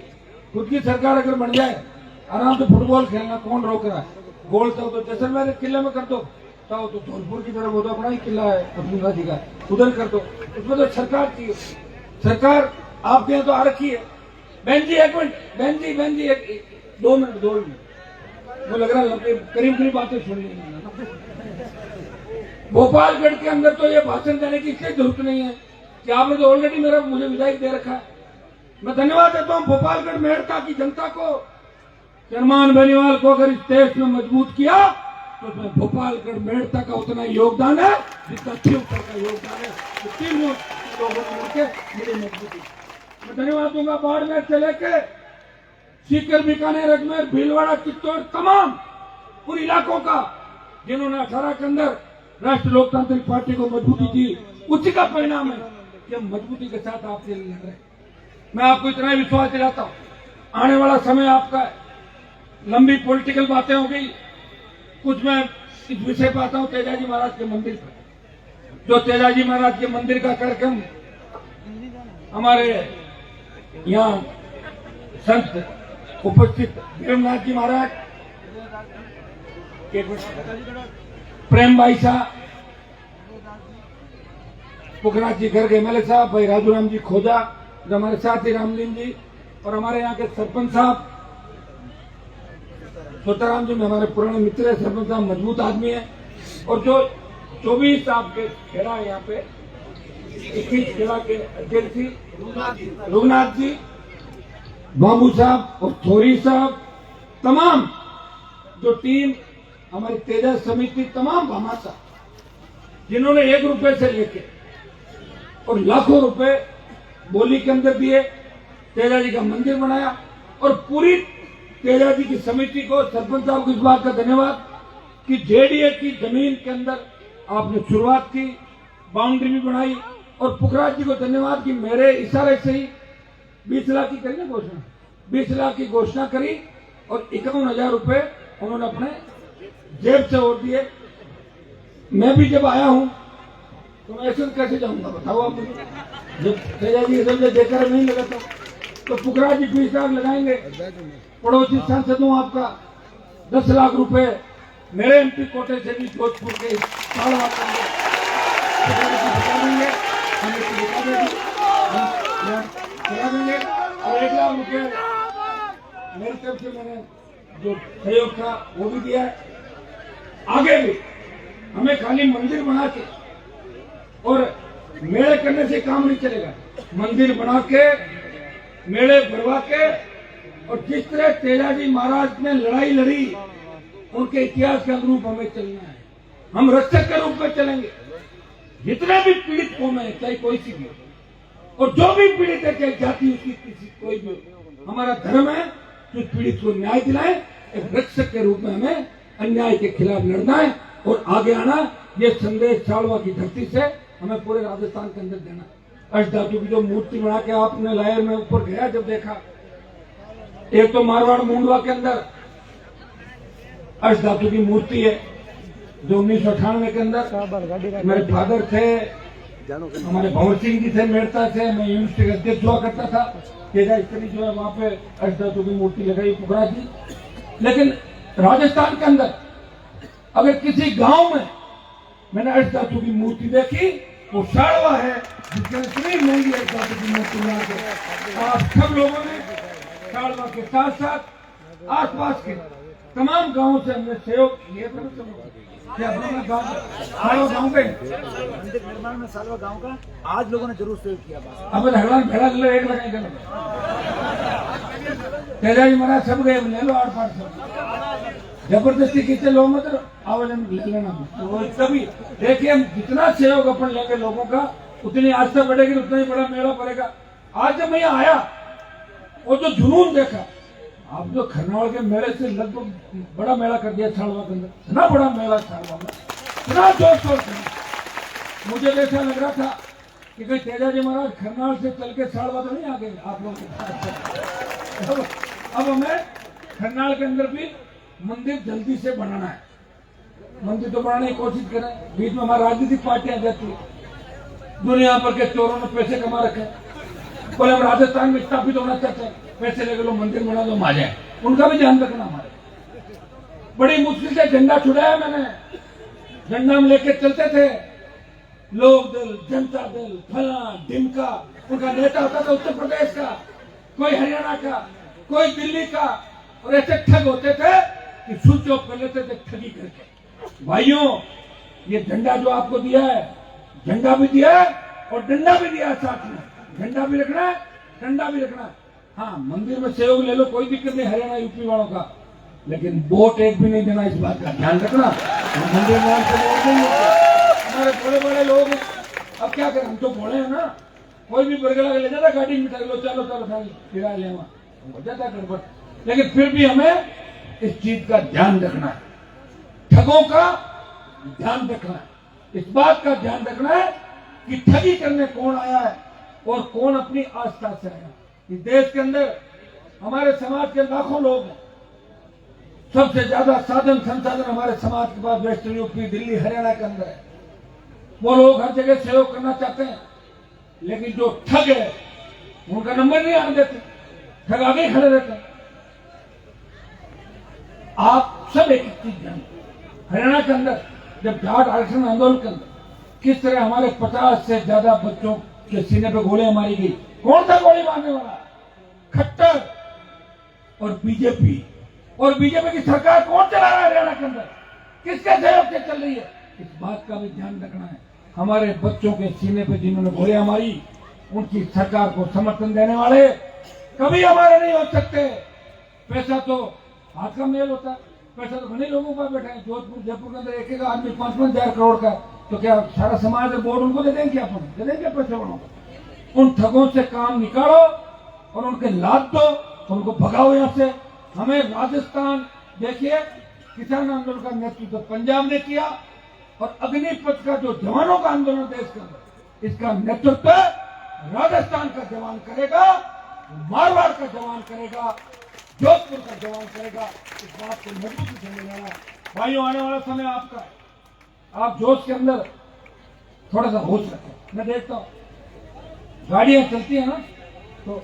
खुद की सरकार अगर बन जाए, आराम से फुटबॉल खेलना कौन रोक रहा है। गोल चाहो तो जैसलमेर किले में कर दो, चाहो तो धौलपुर की तरफ, वो तो अपना ही किला है वसुंधरा जी का, उधर कर दो। उसमें तो सरकार की सरकार आपके यहाँ तो आ रखी है। बहन जी एक मिनट, बहन जी 2 मिनट वो लग रहा है करीब बातें सुन ली। भोपालगढ़ के अंदर तो ये भाषण देने की इसलिए जरूरत नहीं है कि आपने तो ऑलरेडी मुझे विधायक दे रखा है। मैं धन्यवाद देता हूं भोपालगढ़ मेड़ता की जनता को। हनुमान बेनीवाल को अगर इस देश में मजबूत किया तो उसमें भोपालगढ़ मेड़ता का उतना योगदान है जितना शिवपुर का योगदान है। तो 3 लोगों ने मिलकर मेरी मजबूती। मैं धन्यवाद दूंगा बाड़मेर से लेकर सीकर, बीकानेर, अजमेर, भीलवाड़ा, चित्तौड़, तमाम उन इलाकों का जिन्होंने 18 के अंदर राष्ट्रीय लोकतांत्रिक पार्टी को मजबूती दी। उसी का परिणाम है कि हम मजबूती के साथ आपके लिए लड़ रहे हैं। मैं आपको इतना ही विश्वास दिलाता हूं, आने वाला समय आपका है। लंबी पॉलिटिकल बातें हो गई, कुछ मैं इस विषय पर आता हूं तेजाजी महाराज के मंदिर पर। जो तेजाजी महाराज के मंदिर का कार्यक्रम हमारे यहाँ संत उपस्थित देवनाथ जी महाराज, प्रेम भाई साहब, पुखराज जी घर के एमएलए साहब, भाई राजूराम जी खोजा, जो हमारे साथ ही रामलीन जी, और हमारे यहाँ के सरपंच साहब सोताराम जी में हमारे पुराने मित्र है। सरपंच साहब मजबूत आदमी है, और जो 24 आपके खेड़ा है यहाँ पे, 21 खेड़ा के अध्यक्ष जी रघुनाथ जी, बाबू साहब और थोरी साहब, तमाम जो टीम हमारी तेजा समिति, तमाम भामाशाह जिन्होंने 1 रुपए से लेके और लाखों रुपए बोली के अंदर दिए, तेजा जी का मंदिर बनाया, और पूरी तेजा जी की समिति को, सरपंच साहब को इस बात का धन्यवाद कि जेडीए की जमीन के अंदर आपने शुरुआत की, बाउंड्री भी बनाई, और पुखराज जी को धन्यवाद कि मेरे इशारे से ही 20 लाख की करी ना घोषणा, 20 लाख की घोषणा करी, और 51,000 रुपए उन्होंने अपने जेब से और दिए। मैं भी जब आया हूं तो मैं ऐसे कैसे जाऊंगा बताओ आप मुझे, जब तेजा जी समझे देकर नहीं लगा तो पुखराज जी 20 लाख लगाएंगे। पड़ोसी सांसद हूं आपका, 10 लाख रुपए मेरे एमपी कोटे से भी जोधपुर के देंगे, और 1 लाख रुपए मेरी तरफ से मैंने जो सहयोग था वो भी दिया है। आगे भी हमें खाली मंदिर बना के और मेले करने से काम नहीं चलेगा, मंदिर बना के, मेले भरवा के, और जिस तरह तेजाजी महाराज ने लड़ाई लड़ी उनके इतिहास के अनुरूप हमें चलना है। हम रक्षक के रूप में चलेंगे, जितने भी पीड़ित कौम है, चाहे कोई सी भी, और जो भी पीड़ित है, चाहे जाति उसकी किसी कोई भी, हमारा धर्म है कि पीड़ित को न्याय दिलाए। एक रक्षक के रूप में हमें अन्याय के खिलाफ लड़ना है और आगे आना। ये संदेश छाड़वा की धरती से हमें पूरे राजस्थान के अंदर देना। अष्टधातु की जो मूर्ति बना के आपने लायर में ऊपर गया, जब देखा, एक तो मारवाड़ मुंडवा के अंदर अष्टधातु की मूर्ति है, जो 1998 के अंदर मेरे फादर थे, हमारे भंवर सिंह जी थे, मेड़ता थे, मैं यूनिवर्सिटी का अध्यक्ष हुआ करता था, तेजा स्त्री जो है वहां पे अष्टधातु की मूर्ति लगाई पुखराज जी। लेकिन राजस्थान के अंदर अगर किसी गांव में मैंने अष्टधातु की मूर्ति देखी, वो साड़वा है, जिसके इतनी महंगी अष्टधातु की मूर्ति बना के आप सब लोगों ने साड़वा के साथ साथ आसपास के तमाम गांवों से हमने सहयोग किया। गाँव पे मंदिर निर्माण में सालवा गांव का आज लोगों ने जरूर सहयोग किया। अब हड़वान भेड़ा लो, एक लगाएंगे तेजा जी महाराज सब गए, ले लो 8-5 सब, जबरदस्ती खींचे लो मत, आवेदन ले लेना। तो तभी देखिए, हम जितना सहयोग अपन लेंगे लोगों का, उतनी आस्था बढ़ेगी, उतना ही बड़ा मेला पड़ेगा। आज जब मैं यहाँ आया और जो जुनून देखा, आप जो खरनावल के मेले से लगभग बड़ा मेला कर दिया छाड़वा के अंदर, इतना बड़ा मेला छाड़वा में, इतना जोश शोर था, मुझे ऐसा लग रहा था कि कोई तेजा जी महाराज खरनावल से चल के छाड़वा तो नहीं आ गए आप लोग के। अब हमें खरनाल के अंदर भी मंदिर जल्दी से बनाना है, मंदिर तो बनाने की कोशिश करें। बीच में हमारी राजनीतिक पार्टियां जाती है, दुनिया भर के चोरों ने पैसे कमा रखे, बोले हम राजस्थान में स्थापित होना चाहते हैं, पैसे लेके लो, मंदिर बना दो, हम आ जाए। उनका भी ध्यान रखना। हमारे बड़ी मुश्किल से झंडा छुड़ाया मैंने, झंडा में लेके चलते थे, लोक दल, जनता दल, फला ढिमका, उनका नेता होता था उत्तर प्रदेश का, कोई हरियाणा का, कोई दिल्ली का, और ऐसे ठग होते थे कि स्विच ऑफ कर लेते थे ठगी करके। भाइयों, ये झंडा जो आपको दिया है, झंडा भी दिया है और डंडा भी दिया है साथ में, झंडा भी रखना है, डंडा भी रखना है। हाँ, मंदिर में सहयोग ले लो, कोई दिक्कत नहीं, हरियाणा यूपी वालों का, लेकिन वोट एक भी नहीं देना, इस बात का ध्यान रखना। मंदिर में हमारे बड़े बड़े लोग हैं, अब क्या करें, हम तो बोले हैं ना, कोई भी बरगला ले जाता गाड़ी में, लो चलो चलो किराया ले हो जाता गड़बड़। लेकिन फिर भी हमें इस चीज का ध्यान रखना है, ठगों का ध्यान रखना है, इस बात का ध्यान रखना है कि ठगी करने कौन आया है और कौन अपनी आस्था से आया। इस देश के अंदर हमारे समाज के लाखों लोग हैं, सबसे ज्यादा साधन संसाधन हमारे समाज के पास वेस्टर्न यूपी, दिल्ली, हरियाणा के अंदर है। वो लोग हर जगह सहयोग करना चाहते हैं, लेकिन जो ठग है उनका नंबर नहीं आने देते, ठग आगे खड़े रहते हैं। आप सब एक चीज जान, हरियाणा के अंदर जब जाट आरक्षण आंदोलन के अंदर किस तरह हमारे 50 से ज्यादा बच्चों के सीने पे गोलियां मारी गई, कौन सा गोली मारने वाला? खट्टर और बीजेपी। और बीजेपी की सरकार कौन चला रहा है हरियाणा के अंदर, किसके सहयोग से चल रही है? इस बात का भी ध्यान रखना है। हमारे बच्चों के सीने पे जिन्होंने गोलियां मारी, उनकी सरकार को समर्थन देने वाले कभी हमारे नहीं हो सकते। पैसा तो हाथ का मेल होता है, पैसा तो घने लोगों का बैठा है। जोधपुर जयपुर के अंदर एक एक आदमी 5-5 हजार करोड़ का, तो क्या सारा समाज बोर्ड उनको दे देंगे? अपन दे देंगे पैसे वालों को? उन ठगों से काम निकालो और उनके लाभ दो, उनको भगाओ यहाँ से। हमें राजस्थान देखिए, किसान आंदोलन का नेतृत्व पंजाब ने किया और अग्निपथ का जो जवानों का आंदोलन देश के अंदर, इसका नेतृत्व राजस्थान का जवान करेगा, मारवाड़ का जवान करेगा, जोधपुर का जवान करेगा। इस बात को मजबूती से लेने वाला भाइयों, आने वाला समय आपका है। आप जोश के अंदर थोड़ा सा होश रखें। मैं देखता हूँ गाड़ियां चलती है ना, तो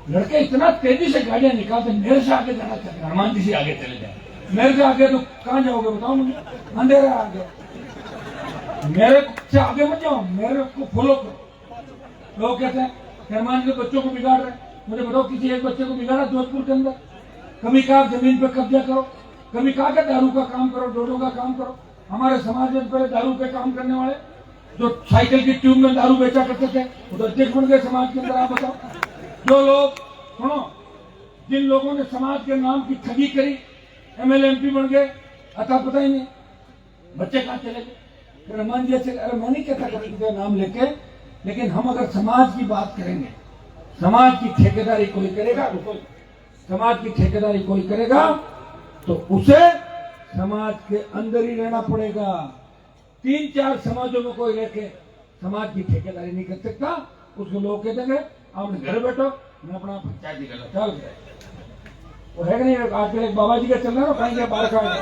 लड़के इतना तेजी से गाड़ियां निकालते, मेरे से आगे जाना चाहते हैं, हनुमान जी से आगे चले जाए। मेरे से आगे तो कहाँ जाओगे बताओ मुझे, अंधेरा आ गया। मेरे से आगे मत जाओ, मेरे को फॉलो करो। लोग कहते हैं हनुमान जी बच्चों को बिगाड़ रहे हैं। मुझे बताओ किसी एक बच्चे को बिगाड़ा जोधपुर के अंदर? कभी कहा जमीन पे कब्जा करो, कभी कहा कि दारू का काम करो, डोडो का काम करो। हमारे समाज में पहले दारू पे काम करने वाले जो साइकिल की ट्यूब में दारू बेचा करते थे, वो तो अध्यक्ष बन गए समाज के अंदर। आप बताओ, जो लोग सुनो, जिन लोगों ने समाज के नाम की ठगी करी, MLA MP बन गए, अतः पता ही नहीं बच्चे कहाँ चले गए। हनुमान जी से, अरे मैं नहीं कहता करते नाम लेके, लेकिन हम अगर समाज की बात करेंगे, समाज की ठेकेदारी कोई करेगा, समाज की ठेकेदारी कोई करेगा तो उसे समाज के अंदर ही रहना पड़ेगा। 3-4 समाजों में कोई लेके समाज की ठेकेदारी नहीं कर सकता। उसको लोग कहते हैं आप घर बैठो, मैं अपना पंचायत निकल चल गए। वो है कि नहीं? आजकल एक बाबा जी का चल रहा है, कहीं बाहर खाएंगे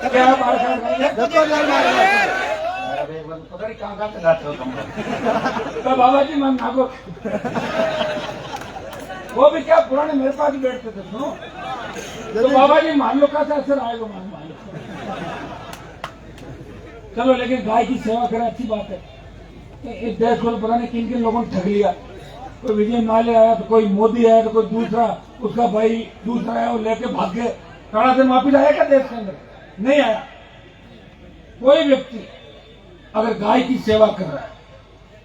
क्या, बाहर खाएंगे पता नहीं कहाँ से लाते हो तुम। तो बाबा जी मन नागो, वो भी क्या पुराने मेरे पास ही बैठते थे। सुनो, तो बाबा जी मान लो कैसा असर आएगा, मान लो। चलो, लेकिन गाय की सेवा करें, अच्छी बात है। इस देश को पता नहीं किन किन लोगों ने ठग लिया। कोई विजय माले आया, तो कोई मोदी आया, तो कोई दूसरा, उसका भाई दूसरा आया, वो लेके भाग गए। कड़ा से वापिस आया क्या देश के अंदर? नहीं आया। कोई व्यक्ति अगर गाय की सेवा कर रहा है,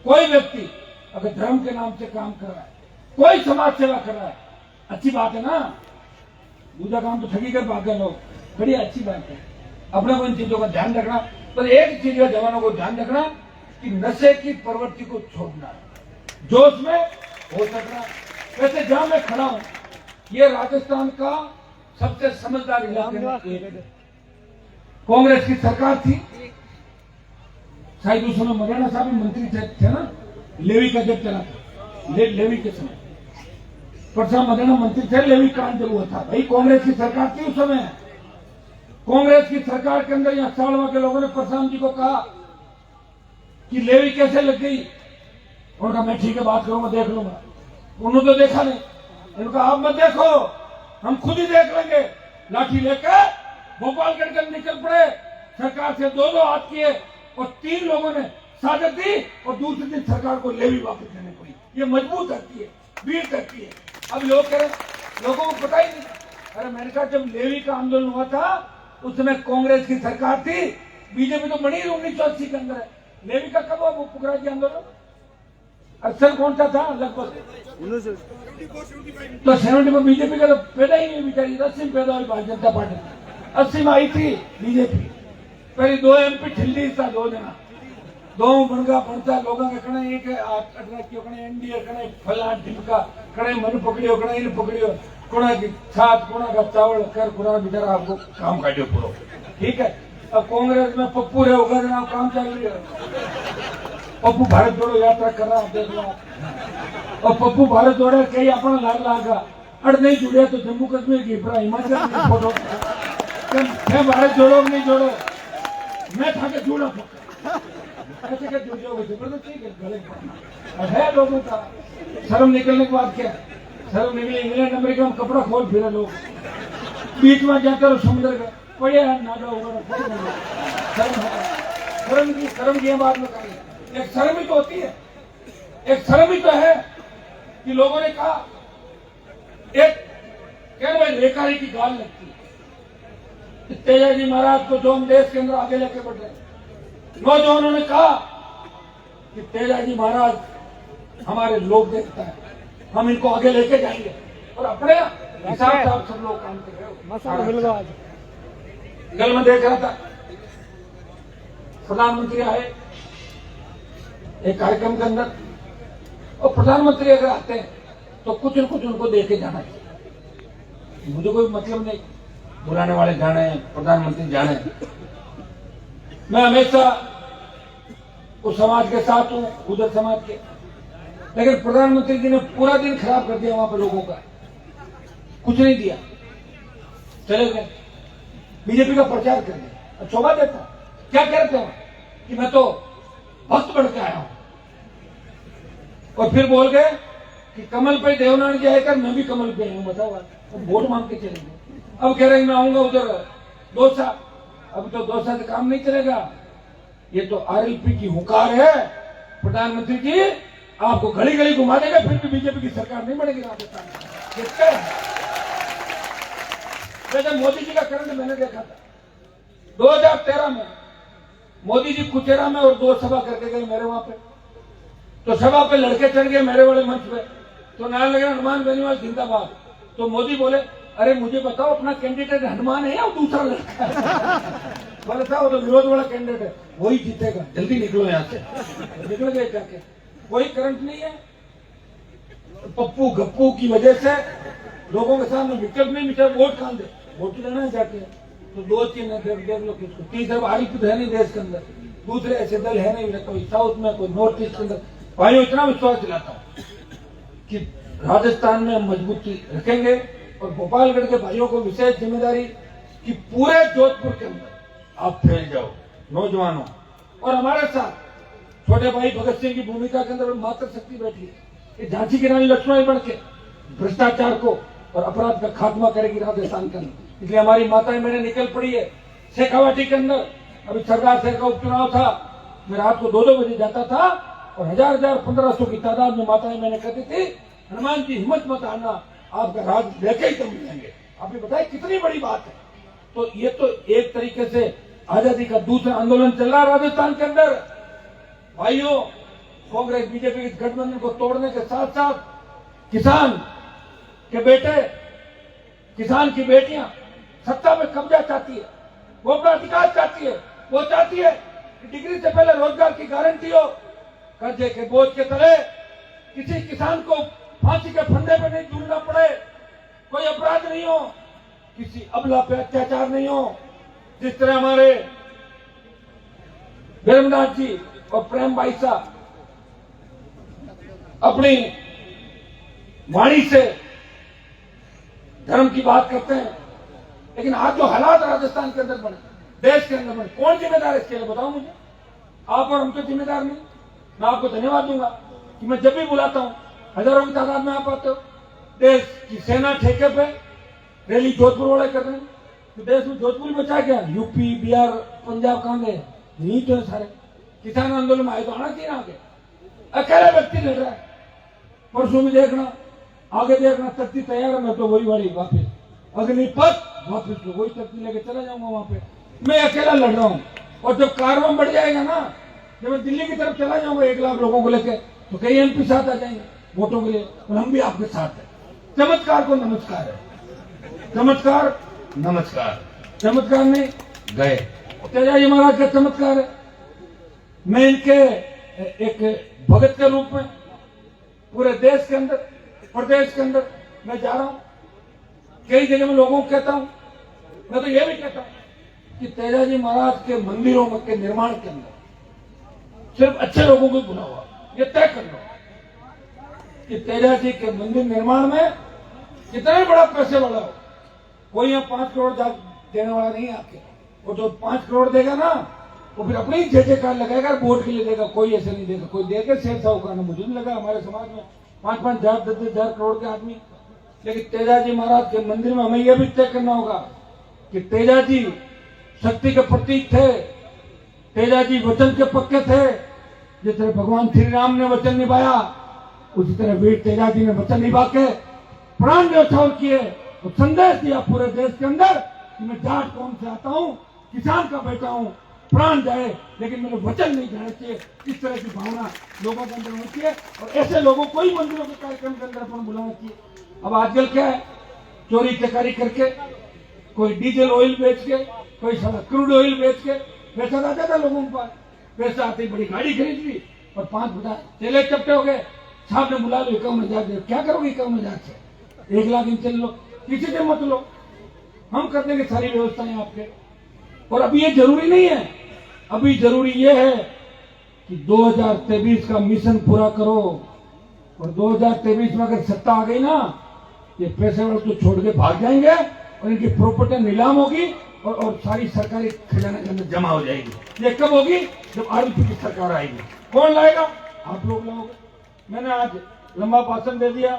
कोई व्यक्ति अगर धर्म के नाम से काम कर रहा है, कोई समाज सेवा कर रहा है, अच्छी बात है ना। दूसरा काम तो ठगी कर भाग गए लोग, बड़ी अच्छी बात है। अपने को इन चीजों का ध्यान रखना। पर एक चीज का जवानों को ध्यान रखना कि नशे की प्रवृत्ति को छोड़ना, जोश में हो सकना। वैसे जहां मैं खड़ा हूं, ये राजस्थान का सबसे समझदार इलाके में एक है। कांग्रेस की सरकार थी, शायद उस समय मौलाना साहब भी मंत्री थे ना, लेवी का जब चला था, लेवी के समय परसा मौलाना मंत्री थे, लेवी कांड जब हुआ था। भाई कांग्रेस की सरकार थी उस समय। कांग्रेस की सरकार के अंदर यहाँ सालवा के लोगों ने परसाम जी को कहा कि लेवी कैसे लग गई। उनका मैं ठीक है बात करूंगा, देख लूंगा। उन्होंने तो देखा नहीं। इनका आप मत देखो, हम खुद ही देख लेंगे। लाठी लेकर भोपालगढ़ के निकल पड़े, सरकार से 2-2 हाथ किए और 3 लोगों ने साजिश दी और दूसरे दिन सरकार को लेवी वापस देने पड़ी। ये मजबूत करती है, वीर करती है। अब लोग कह रहे, लोगों को पता ही नहीं। अरे मैंने कहा जब लेवी का आंदोलन हुआ था उस समय कांग्रेस की सरकार थी, बीजेपी तो बनी 1980 के अंदर है। लेवी का कब हुआ वो पुखराज अंदोलन? अक्सर कौन सा था? लगभग तो 70 में बीजेपी का तो पैदा ही नहीं, बेचारी 80 में पैदा हुई भारतीय जनता पार्टी। 80 में आई थी बीजेपी। पहले 2 MP ठिल्ली था, 2 जना, 2 बनगा बनता लोगों के कणे एक अटराक्यो कणे एनडीए कणे फला ढिमका कणे मन पकड़ियो कणे इन पकड़ियो, कोना की छात कोना का चावल कर पूरा बेचारा आपको काम काटियो पूरो। ठीक है, अब कांग्रेस में पप्पू है, होगा जनाब काम चल रही है। पप्पू भारत जोड़ो यात्रा कर रहा है, देख लो। और पप्पू भारत जोड़े कई अपना लाग लागा, अड़ नहीं जुड़े तो जम्मू कश्मीर की हिमाचल की फोटो मैं भारत जोड़ो नहीं जोड़ो, मैं था के जोड़ा ऐसे क्या जूतियों को जबरदस्ती गले और है लोगों का शर्म निकलने के बाद क्या शर्म निकले इंग्लैंड अमेरिका में कपड़ा खोल फिरे लोग बीच में जाकर समुद्र का पड़े हैं नादा शर्म की बात में कही एक शर्म ही तो होती है एक शर्म ही तो है कि लोगों ने कहा एक कह भाई रेखारी की गाल लगती है तेजाजी महाराज को जो हम देश के अंदर आगे लेके बढ़ रहे हैं नौजवानों ने कहा कि तेजाजी महाराज हमारे लोग देखता है हम इनको आगे लेके जाएंगे और अपने हिसाब से आप सब लोग काम कर रहे हो कल मैं देख रहा था प्रधानमंत्री आए एक कार्यक्रम के अंदर और प्रधानमंत्री अगर आते हैं तो कुछ न कुछ उनको देके जाना चाहिए मुझे कोई मतलब नहीं बुलाने वाले जाने प्रधानमंत्री जाने मैं हमेशा उस समाज के साथ हूं उधर समाज के लेकिन प्रधानमंत्री जी ने पूरा दिन खराब कर दिया वहां पर लोगों का कुछ नहीं दिया चले गए बीजेपी का प्रचार कर दिया और शोभा देता क्या कहते हो कि मैं तो भक्त बढ़ के आया हूं और फिर बोल गए कि कमल पे देवनारायण जी आएकर मैं भी कमल पे हूं बताओ वोट मांग के चले गए अब कह रहे मैं आऊंगा उधर दौसा अब तो दौसा से काम नहीं चलेगा ये तो आरएलपी की हुकार है प्रधानमंत्री जी आपको गली गली घुमा देगा फिर भी बीजेपी की सरकार नहीं बनेगी राजस्थान में जब मोदी जी का करंट मैंने देखा था 2013 में मोदी जी कुचेरा में और 2 सभा करके गए मेरे वहां पे तो सभा पे लड़के चढ़ गए मेरे वाले मंच पे तो नारा लगा हनुमान बेनीवाल जिंदाबाद तो मोदी बोले अरे मुझे बताओ अपना कैंडिडेट हनुमान है या दूसरा लड़का है बोले था वो तो विरोध वाला कैंडिडेट है वही जीतेगा जल्दी निकलो यहाँ से निकल गए जाके कोई करंट नहीं है पप्पू गप्पू की वजह से लोगों के सामने विकल्प नहीं मिला वोट कहां दे वोट लेना है जाके तो 2-3 देख लो किसको 3 तरफ आरएलपी है नहीं देश के अंदर दूसरे ऐसे दल है नहीं कोई साउथ में कोई नॉर्थ ईस्ट के अंदर भाइयों इतना विश्वास दिलाता हूं कि राजस्थान में मजबूती रखेंगे और भोपालगढ़ के भाइयों को विशेष जिम्मेदारी कि पूरे जोधपुर के अंदर आप फैल जाओ नौजवानों और हमारे साथ छोटे भाई भगत सिंह की भूमिका के अंदर मातृ शक्ति बैठी है झांसी की रानी लक्ष्मण बन के भ्रष्टाचार को और अपराध का खात्मा करेगी राजस्थान के अंदर इसलिए हमारी माताएं मैंने निकल पड़ी है शेखावाटी के अंदर अभी सरदार शहर का उपचुनाव था मैं रात को 2-2 बजे जाता था और 1000-1500 की तादाद में माताएं मैंने कहती थी हनुमान जी हिम्मत मत आना आपका राज लेके ही तुम मिलेंगे आपने बताया कितनी बड़ी बात है तो ये तो एक तरीके से आजादी का दूसरा आंदोलन चल रहा है राजस्थान के अंदर भाइयों कांग्रेस बीजेपी के गठबंधन को तोड़ने के साथ साथ किसान के बेटे किसान की बेटियां सत्ता में कब्जा चाहती है वो अपना अधिकार चाहती है वो चाहती है कि डिग्री से पहले रोजगार की गारंटी हो कर्जे के बोझ के तले किसी किसान को फांसी के फंदे पे नहीं झूलना पड़े कोई अपराध नहीं हो किसी अबला पे अत्याचार नहीं हो जिस तरह हमारे धर्मनाथ जी और प्रेम भाई साहब अपनी वाणी से धर्म की बात करते हैं लेकिन आज जो हालात राजस्थान के अंदर बने देश के अंदर बने कौन जिम्मेदार है इसके लिए बताओ मुझे आप और हम तो जिम्मेदार नहीं मैं आपको धन्यवाद दूंगा कि मैं जब भी बुलाता हूं हजारों की तादाद में आप आते हो देश की सेना ठेके पे रैली जोधपुर वाले कर रहे हैं तो देश में जोधपुर में चाहे क्या यूपी बिहार पंजाब कहां गए नहीं तो है सारे किसान आंदोलन में आए तो आना चाहिए आगे अकेला व्यक्ति लड़ रहा है परसों में देखना आगे देखना तख्ती तैयार है मैं तो वही वाली वापिस अग्निपथ वापिस वही तख्ती लेके चला जाऊंगा वहां पे मैं अकेला लड़ रहा हूं और जब कारवां बढ़ जाएगा ना जब मैं दिल्ली की तरफ चला जाऊंगा 1 लाख लोगों को लेकर तो कई एमपी साथ आ जाएंगे वोटों के लिए और हम भी आपके साथ हैं चमत्कार को नमस्कार है चमत्कार नमस्कार चमत्कार नहीं गए तेजाजी महाराज का चमत्कार है मैं इनके एक भगत के रूप में पूरे देश के अंदर प्रदेश के अंदर मैं जा रहा हूं कई जगह में लोगों को कहता हूं मैं तो ये भी कहता हूं कि तेजाजी महाराज के मंदिरों के निर्माण के अंदर सिर्फ अच्छे लोगों को बुलावा ये तय कर लो कि तेजाजी के मंदिर निर्माण में कितना ही बड़ा पैसे वाला हो कोई यहाँ 5 करोड़ देने वाला नहीं है आपके वो जो 5 करोड़ देगा ना वो फिर अपने ही जय कार लगाएगा, वोट के लिए देगा। कोई ऐसे नहीं देगा, कोई देगा शेर साहूकार ना। मुझे नहीं लगा हमारे समाज में 5-5 हजार 10-10 हजार करोड़ के आदमी। लेकिन तेजाजी महाराज के मंदिर में हमें यह भी तय करना होगा कि तेजाजी शक्ति के प्रतीक थे, तेजाजी वचन के पक्के थे। जिस तरह भगवान श्री राम ने वचन निभाया, उसी तरह वीर तेजाजी ने वचन निभा के प्राण न्यौछावर किए और संदेश दिया पूरे देश के अंदर कि मैं जाट कौम से आता हूं, किसान का बेटा हूं, प्राण जाए लेकिन मेरे वचन नहीं जाने चाहिए। इस तरह की भावना लोगों के अंदर होनी चाहिए और ऐसे लोगों को ही मंदिरों के कार्यक्रम के अंदर अपन बुलाना चाहिए। अब आजकल क्या है, चोरी चकारी करके, कोई डीजल ऑयल बेच के, कोई सारा क्रूड ऑयल बेच के पैसा आता था लोगों के पास। पैसा आते ही बड़ी गाड़ी खरीद ली और 5-50 चेले चपटे हो गए। साहब ने बुला लो 51,000 दे, क्या करोगे 51,000 से? 1 लाख इन चल लो, किसी से मत लो, हम कर देंगे सारी व्यवस्थाएं आपके। और अभी ये जरूरी नहीं है, अभी जरूरी ये है कि 2023 का मिशन पूरा करो। और 2023 में अगर सत्ता आ गई ना, ये पैसे वाले तो छोड़ के भाग जाएंगे और इनकी प्रॉपर्टी नीलाम होगी और सारी सरकारी खजाने के अंदर जमा हो जाएगी। ये कब होगी? जब आरएलपी की सरकार आएगी। कौन लाएगा? आप लोग लाओगे। मैंने आज लंबा भाषण दे दिया,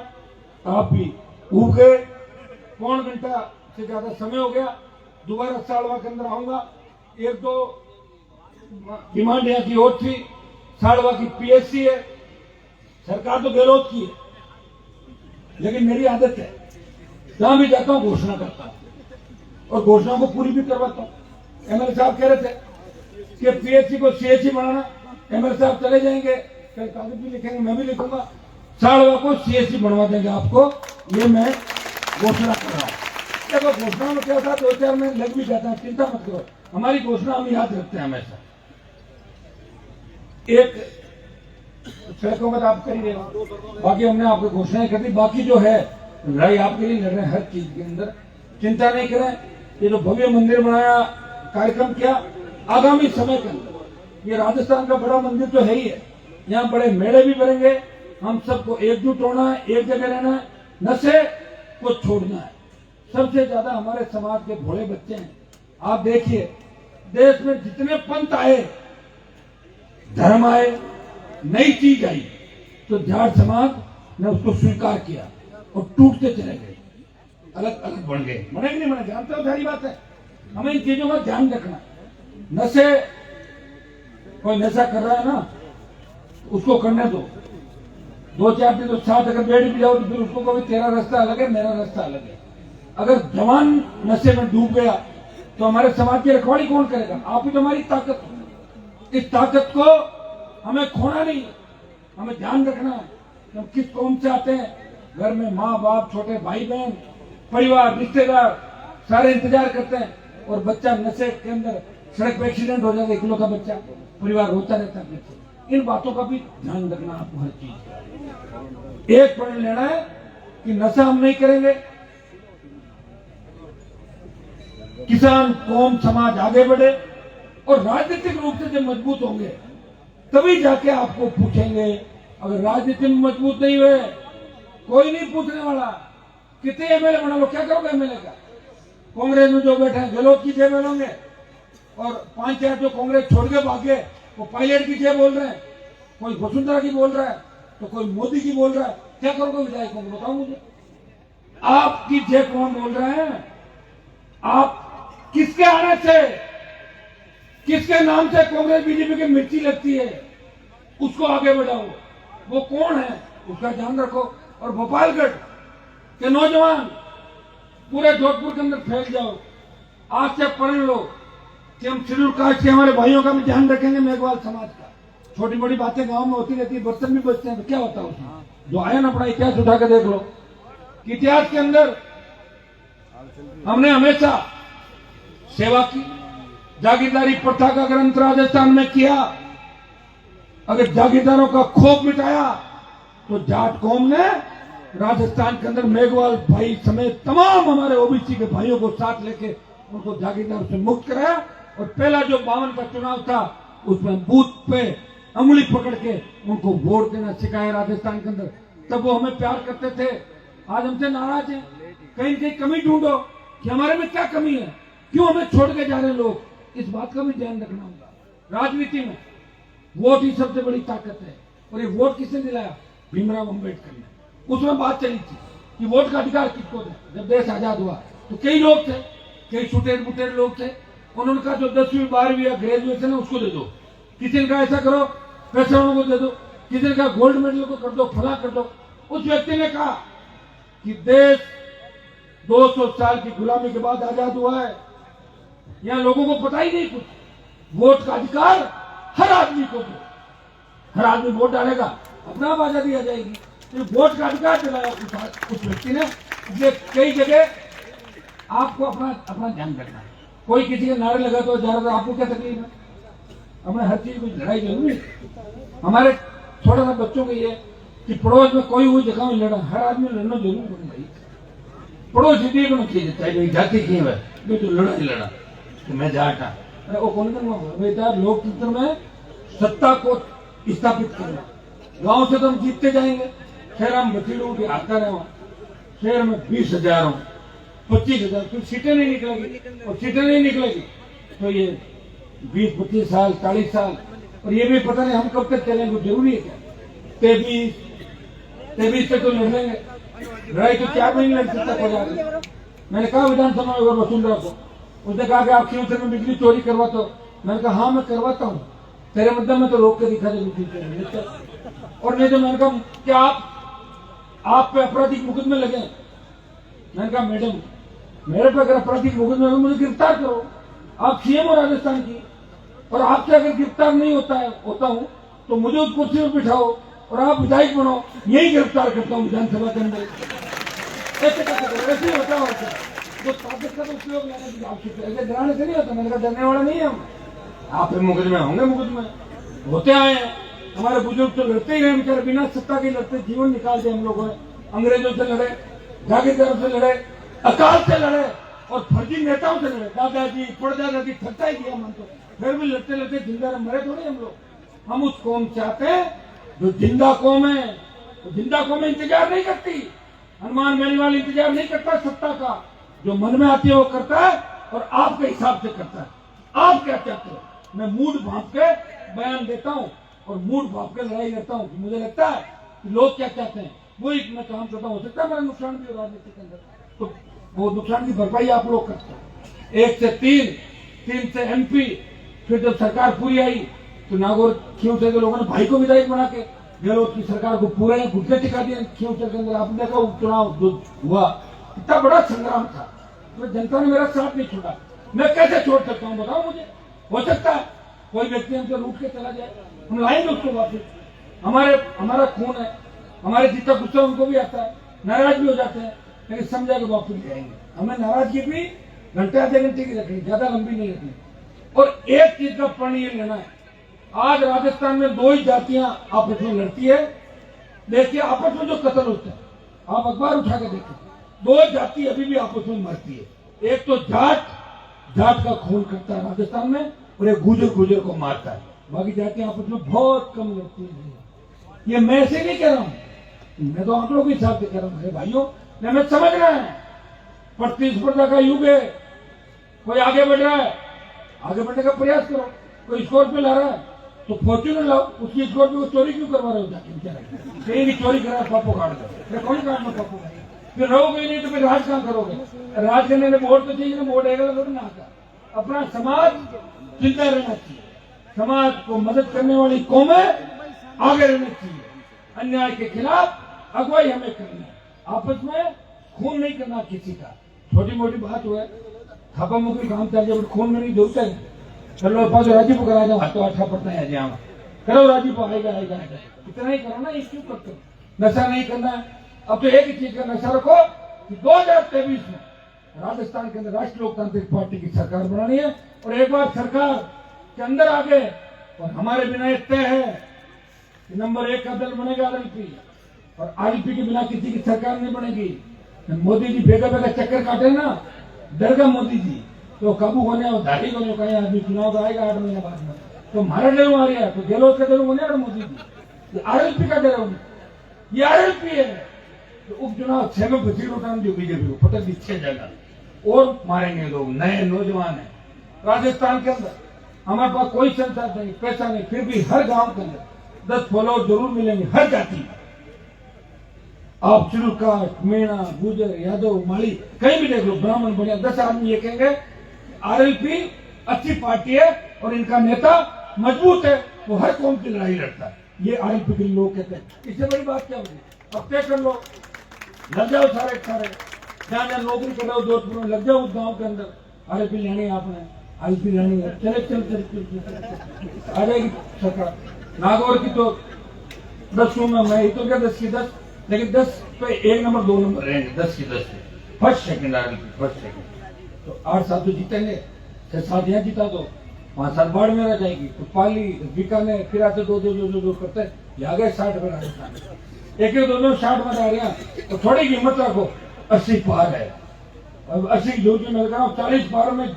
आप भी उब गए। 1.25 घंटा से ज्यादा समय हो गया। दोबारा सालवा के अंदर आऊंगा। 1-2 डिमांड यहाँ की और थी। सालवा की पीएससी है, सरकार तो गहलोत की है, लेकिन मेरी आदत है जहां भी जाता हूं घोषणा करता हूं और घोषणाओं को पूरी भी करवाता हूं। एमएलए साहब कह रहे थे कि पीएचसी को सीएचसी बनाना, एमएलए साहब चले जाएंगे, कल कागज भी लिखेंगे, मैं भी लिखूंगा, सालवा को सीएचसी बनवा देंगे आपको। ये मैं घोषणा कर रहा हूं। देखो घोषणा में क्या था, 2-4 में लग भी जाता है, चिंता मत करो, हमारी घोषणा हम याद रखते हैं हमेशा। एक सड़कों का तो आप कर ही रहे हो, बाकी हमने आपको घोषणाएं कर दी। बाकी जो है लड़ाई आपके लिए लड़ रहे हैं हर चीज के अंदर, चिंता नहीं करें। ये जो भव्य मंदिर बनाया, कार्यक्रम किया, आगामी समय के अंदर ये राजस्थान का बड़ा मंदिर तो है ही है, यहाँ बड़े मेले भी बनेंगे। हम सबको एकजुट होना है, एक जगह रहना है, नशे को छोड़ना है। सबसे ज्यादा हमारे समाज के भोले बच्चे हैं। आप देखिए देश में जितने पंथ आए, धर्म आए, नई चीज आई, तो जाट समाज ने उसको स्वीकार किया और टूटते चले गए, अलग अलग बन गए। मने कि नहीं मने, जानते हो सारी बात है। हमें इन चीजों का ध्यान रखना। नशे, कोई नशा कर रहा है ना, उसको करने दो। 2-4 दिन तो साथ अगर बैठ भी जाओ तो फिर उसको कभी तेरा रास्ता अलग है, मेरा रास्ता अलग है। अगर जवान नशे में डूब गया तो हमारे समाज की रखवाली कौन करेगा? आप ही तो हमारी ताकत हो। इस ताकत को हमें खोना नहीं, हमें ध्यान रखना है कि हम किस कौम से आते हैं। घर में माँ बाप, छोटे भाई बहन, परिवार, रिश्तेदार सारे इंतजार करते हैं और बच्चा नशे के अंदर सड़क पे एक्सीडेंट हो जाता है, इकलौता बच्चा, परिवार रोता रहता है पीछे। इन बातों का भी ध्यान रखना आपको हर चीज। एक प्रण लेना है कि नशा हम नहीं करेंगे, किसान कौम समाज आगे बढ़े और राजनीतिक रूप से जब मजबूत होंगे तभी जाके आपको पूछेंगे। अगर राजनीति में मजबूत नहीं हुए, कोई नहीं पूछने वाला। कितने एमएलए बना लो, क्या करोगे एमएलए का? कांग्रेस में जो बैठे हैं गहलोत की जय बोलोगे और 5-4 जो कांग्रेस छोड़ के भागे वो पायलट की जय बोल रहे हैं, कोई वसुंधरा की बोल रहा है तो कोई मोदी की बोल रहा है। क्या करोगे विधायकों को, बताओ मुझे। आपकी जय कौन बोल रहे हैं? आप किसके आने से, किसके नाम से कांग्रेस बीजेपी की मिर्ची लगती है, उसको आगे बढ़ाओ। वो कौन है उसका ध्यान रखो। और गोपालगढ़ के नौजवान पूरे जोधपुर के अंदर फैल जाओ। आज से प्रण लो कि हम शेड्यूल कास्ट के हमारे भाइयों का भी ध्यान रखेंगे, मेघवाल समाज का। छोटी बड़ी बातें गांव में होती रहती है, बर्तन भी बचते हैं तो क्या होता है उसमें? जो आया ना अपना इतिहास उठा के देख लो कि इतिहास के अंदर हमने हमेशा सेवा की। जागीरदारी प्रथा का ग्रंथ राजस्थान में किया। अगर जागीरदारों का खौफ मिटाया तो जाट कौम ने राजस्थान के अंदर मेघवाल भाई समेत तमाम हमारे ओबीसी के भाइयों को साथ लेके उनको जागीरदार से मुक्त कराया। और पहला जो 52 का चुनाव था उसमें बूथ पे अंगुली पकड़ के उनको वोट देना सिखाया राजस्थान के अंदर। तब वो हमें प्यार करते थे, आज हमसे नाराज हैं। कहीं कहीं कमी ढूंढो कि हमारे में क्या कमी है, क्यों हमें छोड़ के जा रहे हैं लोग। इस बात का भी ध्यान रखना होगा। राजनीति में वोट ही सबसे बड़ी ताकत है। और ये वोट किसने दिलाया? भीमराव अंबेडकर ने। उसमें बात चली थी कि वोट का अधिकार किसको दे। जब देश आजाद हुआ तो कई लोग थे, कई छुटेर बुटेर लोग थे, उन्होंने कहा जो 10वीं 12वीं या ग्रेजुएशन है उसको दे दो, किसी ने कहा ऐसा करो पैसे वालों को दे दो, किसी ने कहा गोल्ड मेडल को कर दो, फला कर दो। उस व्यक्ति ने कहा कि देश 200 साल की गुलामी के बाद आजाद हुआ है, यहाँ लोगों को पता ही नहीं कुछ। वोट का अधिकार हर आदमी को दो, हर आदमी वोट डालेगा, अपना आप आजादी आ जाएगी। तो वोट का अधिकार दिलाया उस व्यक्ति ने। इसलिए कई जगह आपको अपना ध्यान रखना है। कोई किसी के नारे लगा तो ज्यादा आपको क्या तकलीफ है? अपने हर चीज में लड़ाई जरूरी है। हमारे थोड़ा सा बच्चों को ये कि पड़ोस में कोई हुई जगह में लड़ा, हर आदमी लड़ना जरूर करूँ भाई। पड़ोस भी होना चाहिए, चाहे जाति की है मैं तो लड़ा ही लड़ा तो मैं जाटा। अरे वो कौन करना बेटा? लोकतंत्र में सत्ता को स्थापित करना। गांव से तो हम जीतते जाएंगे, शहर हम बचीड़ों के आता रहे, शहर में 20,000 25,000 फिर सीटें नहीं निकलेगी, और सीटें नहीं निकलेगी तो ये 20-25 साल 40 साल, और ये भी पता नहीं हम कब तक चलेंगे। जरूरी है क्या? 23 से तो लड़ लेंगे, लड़ाई तो 4 महीने लड़ सकता हो जाएगा। मैंने कहा विधानसभा में वसुंधरा को, उसने कहा कि आप शिवसेना में बिजली चोरी करवाते हो। मैंने कहा हाँ मैं करवाता हूँ, तेरे मुद्दा में तो रोक के दिखा दे बिजली। और नहीं तो मैंने कहा क्या आप पे आपराधिक मुकदमे लगे? मैंने कहा मैडम मेरे पे अगर आपराधिक मुकदमे लगे मुझे गिरफ्तार करो। आप सीएम हो राजस्थान की, और आपसे अगर गिरफ्तार नहीं होता हूँ तो मुझे उस कुर्सी में बिठाओ और आप विधायक बनो, यही गिरफ्तार करता हूँ विधानसभा के अंदर। ऐसे ही होता है तो ताकत का तो उपयोग ऐसे डराने से नहीं होता। मैंने कहा डरने वाला नहीं है हम, आप मुकदमे होंगे, मुकदमे होते आए हैं। हमारे बुजुर्ग तो लड़ते ही रहे बेचारे, बिना सत्ता के लड़ते जीवन निकाल दिया हम लोगों ने। अंग्रेजों से लड़े, जागीरदारों से लड़े, अकाल से लड़े और फर्जी नेताओं से लड़े। दादाजी परदादाजी थकता ही दिया मन को, फिर भी लड़ते लड़ते जिंदा मरे थोड़े हम लोग। हम उस कौम से आते हैं जो जिंदा कौम है। तो जिंदा कौम इंतजार नहीं करती, हनुमान बेनीवाल इंतजार नहीं करता सत्ता का। जो मन में आती है वो करता है और आपके हिसाब से करता है। आप क्या चाहते हो? मैं मूड भाप के बयान देता हूँ और मूड भाप के लड़ाई करता हूँ। मुझे लगता है कि लोग क्या चाहते हैं वही मैं काम करता हूँ। हो सकता है मेरा नुकसान भी हो राजनीति के अंदर, तो वो नुकसान की भरपाई आप लोग करते हो। 1 से 3 से MP, फिर जब सरकार पूरी आई तो नागौर खींवसर के लोगों ने भाई को विधायक बना के गहलोत की सरकार को पूरे घुटने टिका दिया खींवसर के अंदर। आपने देखा उपचुनाव जो हुआ, इतना बड़ा संग्राम था, तो जनता ने मेरा साथ नहीं छोड़ा। मैं कैसे छोड़ सकता हूँ बताओ मुझे? हो सकता है कोई व्यक्ति हमसे रूठ के चला जाए, हम लाएंगे उसको वापस। हमारा खून है, हमारे जितना गुस्सा उनको भी आता है, नाराज भी हो जाते हैं, लेकिन समझा के वापस ले आएंगे। हमें नाराजगी भी घंटे आधे घंटे की रखनी, ज्यादा लंबी नहीं रखनी। और एक चीज का प्रण ये लेना है, आज राजस्थान में 2 ही जातियां आपस में लड़ती है। देखिए आपस में जो कत्ल होता है, आप अखबार उठा के देखिए, 2 जाति अभी भी आपस में मरती है। एक तो जाट का खून करता है राजस्थान में, और एक गुजर को मारता है। बाकी जातियां आपस में बहुत कम लड़ती है। ये मैं ऐसे नहीं कह रहा हूं, मैं तो आंकड़ों के हिसाब से कह रहा हूं भाइयों। हमें समझना है प्रतिस्पर्धा का युग है, कोई आगे बढ़ रहा है, आगे बढ़ने का प्रयास करो। कोई स्कॉर्पियो ला रहा है तो फॉर्च्यूनर लाओ, उसकी स्कॉर्पियो को चोरी क्यों करवा रहे हो? जाके कहीं भी चोरी करा पापो काट दो, कौन काटना पापो? फिर रहोगे नहीं तो फिर राज कहां करोगे? राज करने में वोट तो चाहिए ना, वोट आएगा तो ना आता। अपना समाज जिंदा रहना चाहिए, समाज को मदद करने वाली कौमें आगे रहना चाहिए। अन्याय के खिलाफ अगुवाई हमें करनी है, आपस में खून नहीं करना किसी का। छोटी मोटी बात हुआ, थापा मुखी काम चाहिए, खून में नहीं जोड़ते हैं। चलो पास राजी को करा जाओ, हाथों हाथा पड़ता है जी, हाँ करो राजी को, आएगा इतना ही करो ना। ये क्यों करते हो? नशा नहीं करना है। अब तो एक ही चीज का नशा रखो कि 2023 में राजस्थान के अंदर राष्ट्रीय लोकतांत्रिक पार्टी की सरकार बनानी है। और एक बार सरकार के अंदर आ गए और हमारे बिना ये तय है कि नंबर 1 का दल बनेगा RLP, और RLP के बिना किसी की सरकार नहीं बनेगी। मोदी जी बेगा चक्कर काटे ना, डर गया मोदी जी तो काबू होने और धाड़ी होने का आदमी चुनाव तो आएगा 8 महीने बाद में, तो हमारा डर आ रहा है तो गहलोत का डर होने और मोदी जी RLP का डर होने। ये RLP है तो उपचुनाव 6 में बची उठाने जो बीजेपी को पता नहीं 6 जगह और मारेंगे लोग। नए नौजवान है राजस्थान के अंदर, हमारे पास कोई संसाधन नहीं, पैसा नहीं, फिर भी हर गांव के अंदर 10 फॉलोअर जरूर मिलेंगे, हर जाति। आप चिरुकाट, मीणा, गुजर, यादव, माली कहीं भी देख लो, ब्राह्मण बनिया, 10 आदमी ये कहेंगे आरएलपी अच्छी पार्टी है और इनका नेता मजबूत है, वो हर कौम की लड़ाई लड़ता है। ये आरएलपी के लोग कहते हैं। इससे बड़ी बात क्या होगी? अब तय कर लो, लग जाओ सारे जहाँ जहाँ नौकरी कर रहे हो जोधपुर में, लग जाओ उस गाँव के अंदर। आरएलपी लेनी है आपने, आरएलपी लेनी है, चले आ जाएगी सरकार। नागौर की तो 10 में मैं ही तो क्या 10 की 10, लेकिन 10 पे 1 नंबर 2 नंबर रहेंगे, 10 की 10 first second RLP, first second. तो 8 साल तो जीतेंगे, 6 साल यहाँ जीता दो, 5 साल बाढ़ में रह जाएगी। तो पाली, बीकानेर, फिर आते दो करते हैं, आ गए 60 बना एक 2 60 बना रहे हैं। तो थोड़ी हिम्मत रखो, 80 पार है। अब 80 जो मैं लगा रहा हूँ, 40 पार में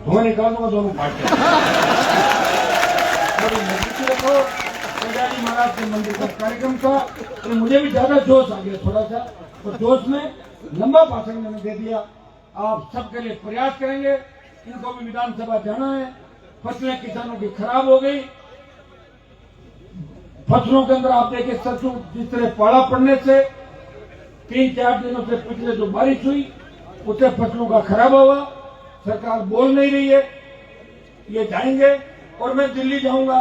धुआं निकाल दूंगा दोनों पार्टी। रखो तेजाजी महाराज के मंदिर का कार्यक्रम था, तो मुझे भी ज्यादा जोश आ गया थोड़ा सा, तो जोश में लंबा भाषण मैंने दे दिया। आप सबके लिए प्रयास करेंगे, इनको भी विधानसभा जाना है। फसलें किसानों की खराब हो गई, फसलों के अंदर आप देखिए सरसों जिस तरह पाला पड़ने से 3-4 दिनों से पिछले जो बारिश हुई उससे फसलों का खराब हुआ। सरकार बोल नहीं रही है, ये जाएंगे और मैं दिल्ली जाऊंगा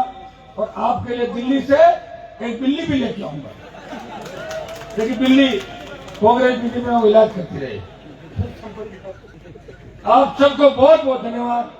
और आपके लिए दिल्ली से एक बिल्ली भी लेके आऊंगा, लेकिन बिल्ली कांग्रेस बीजेपी में इलाज करती रहे। आप सबको बहुत बहुत धन्यवाद।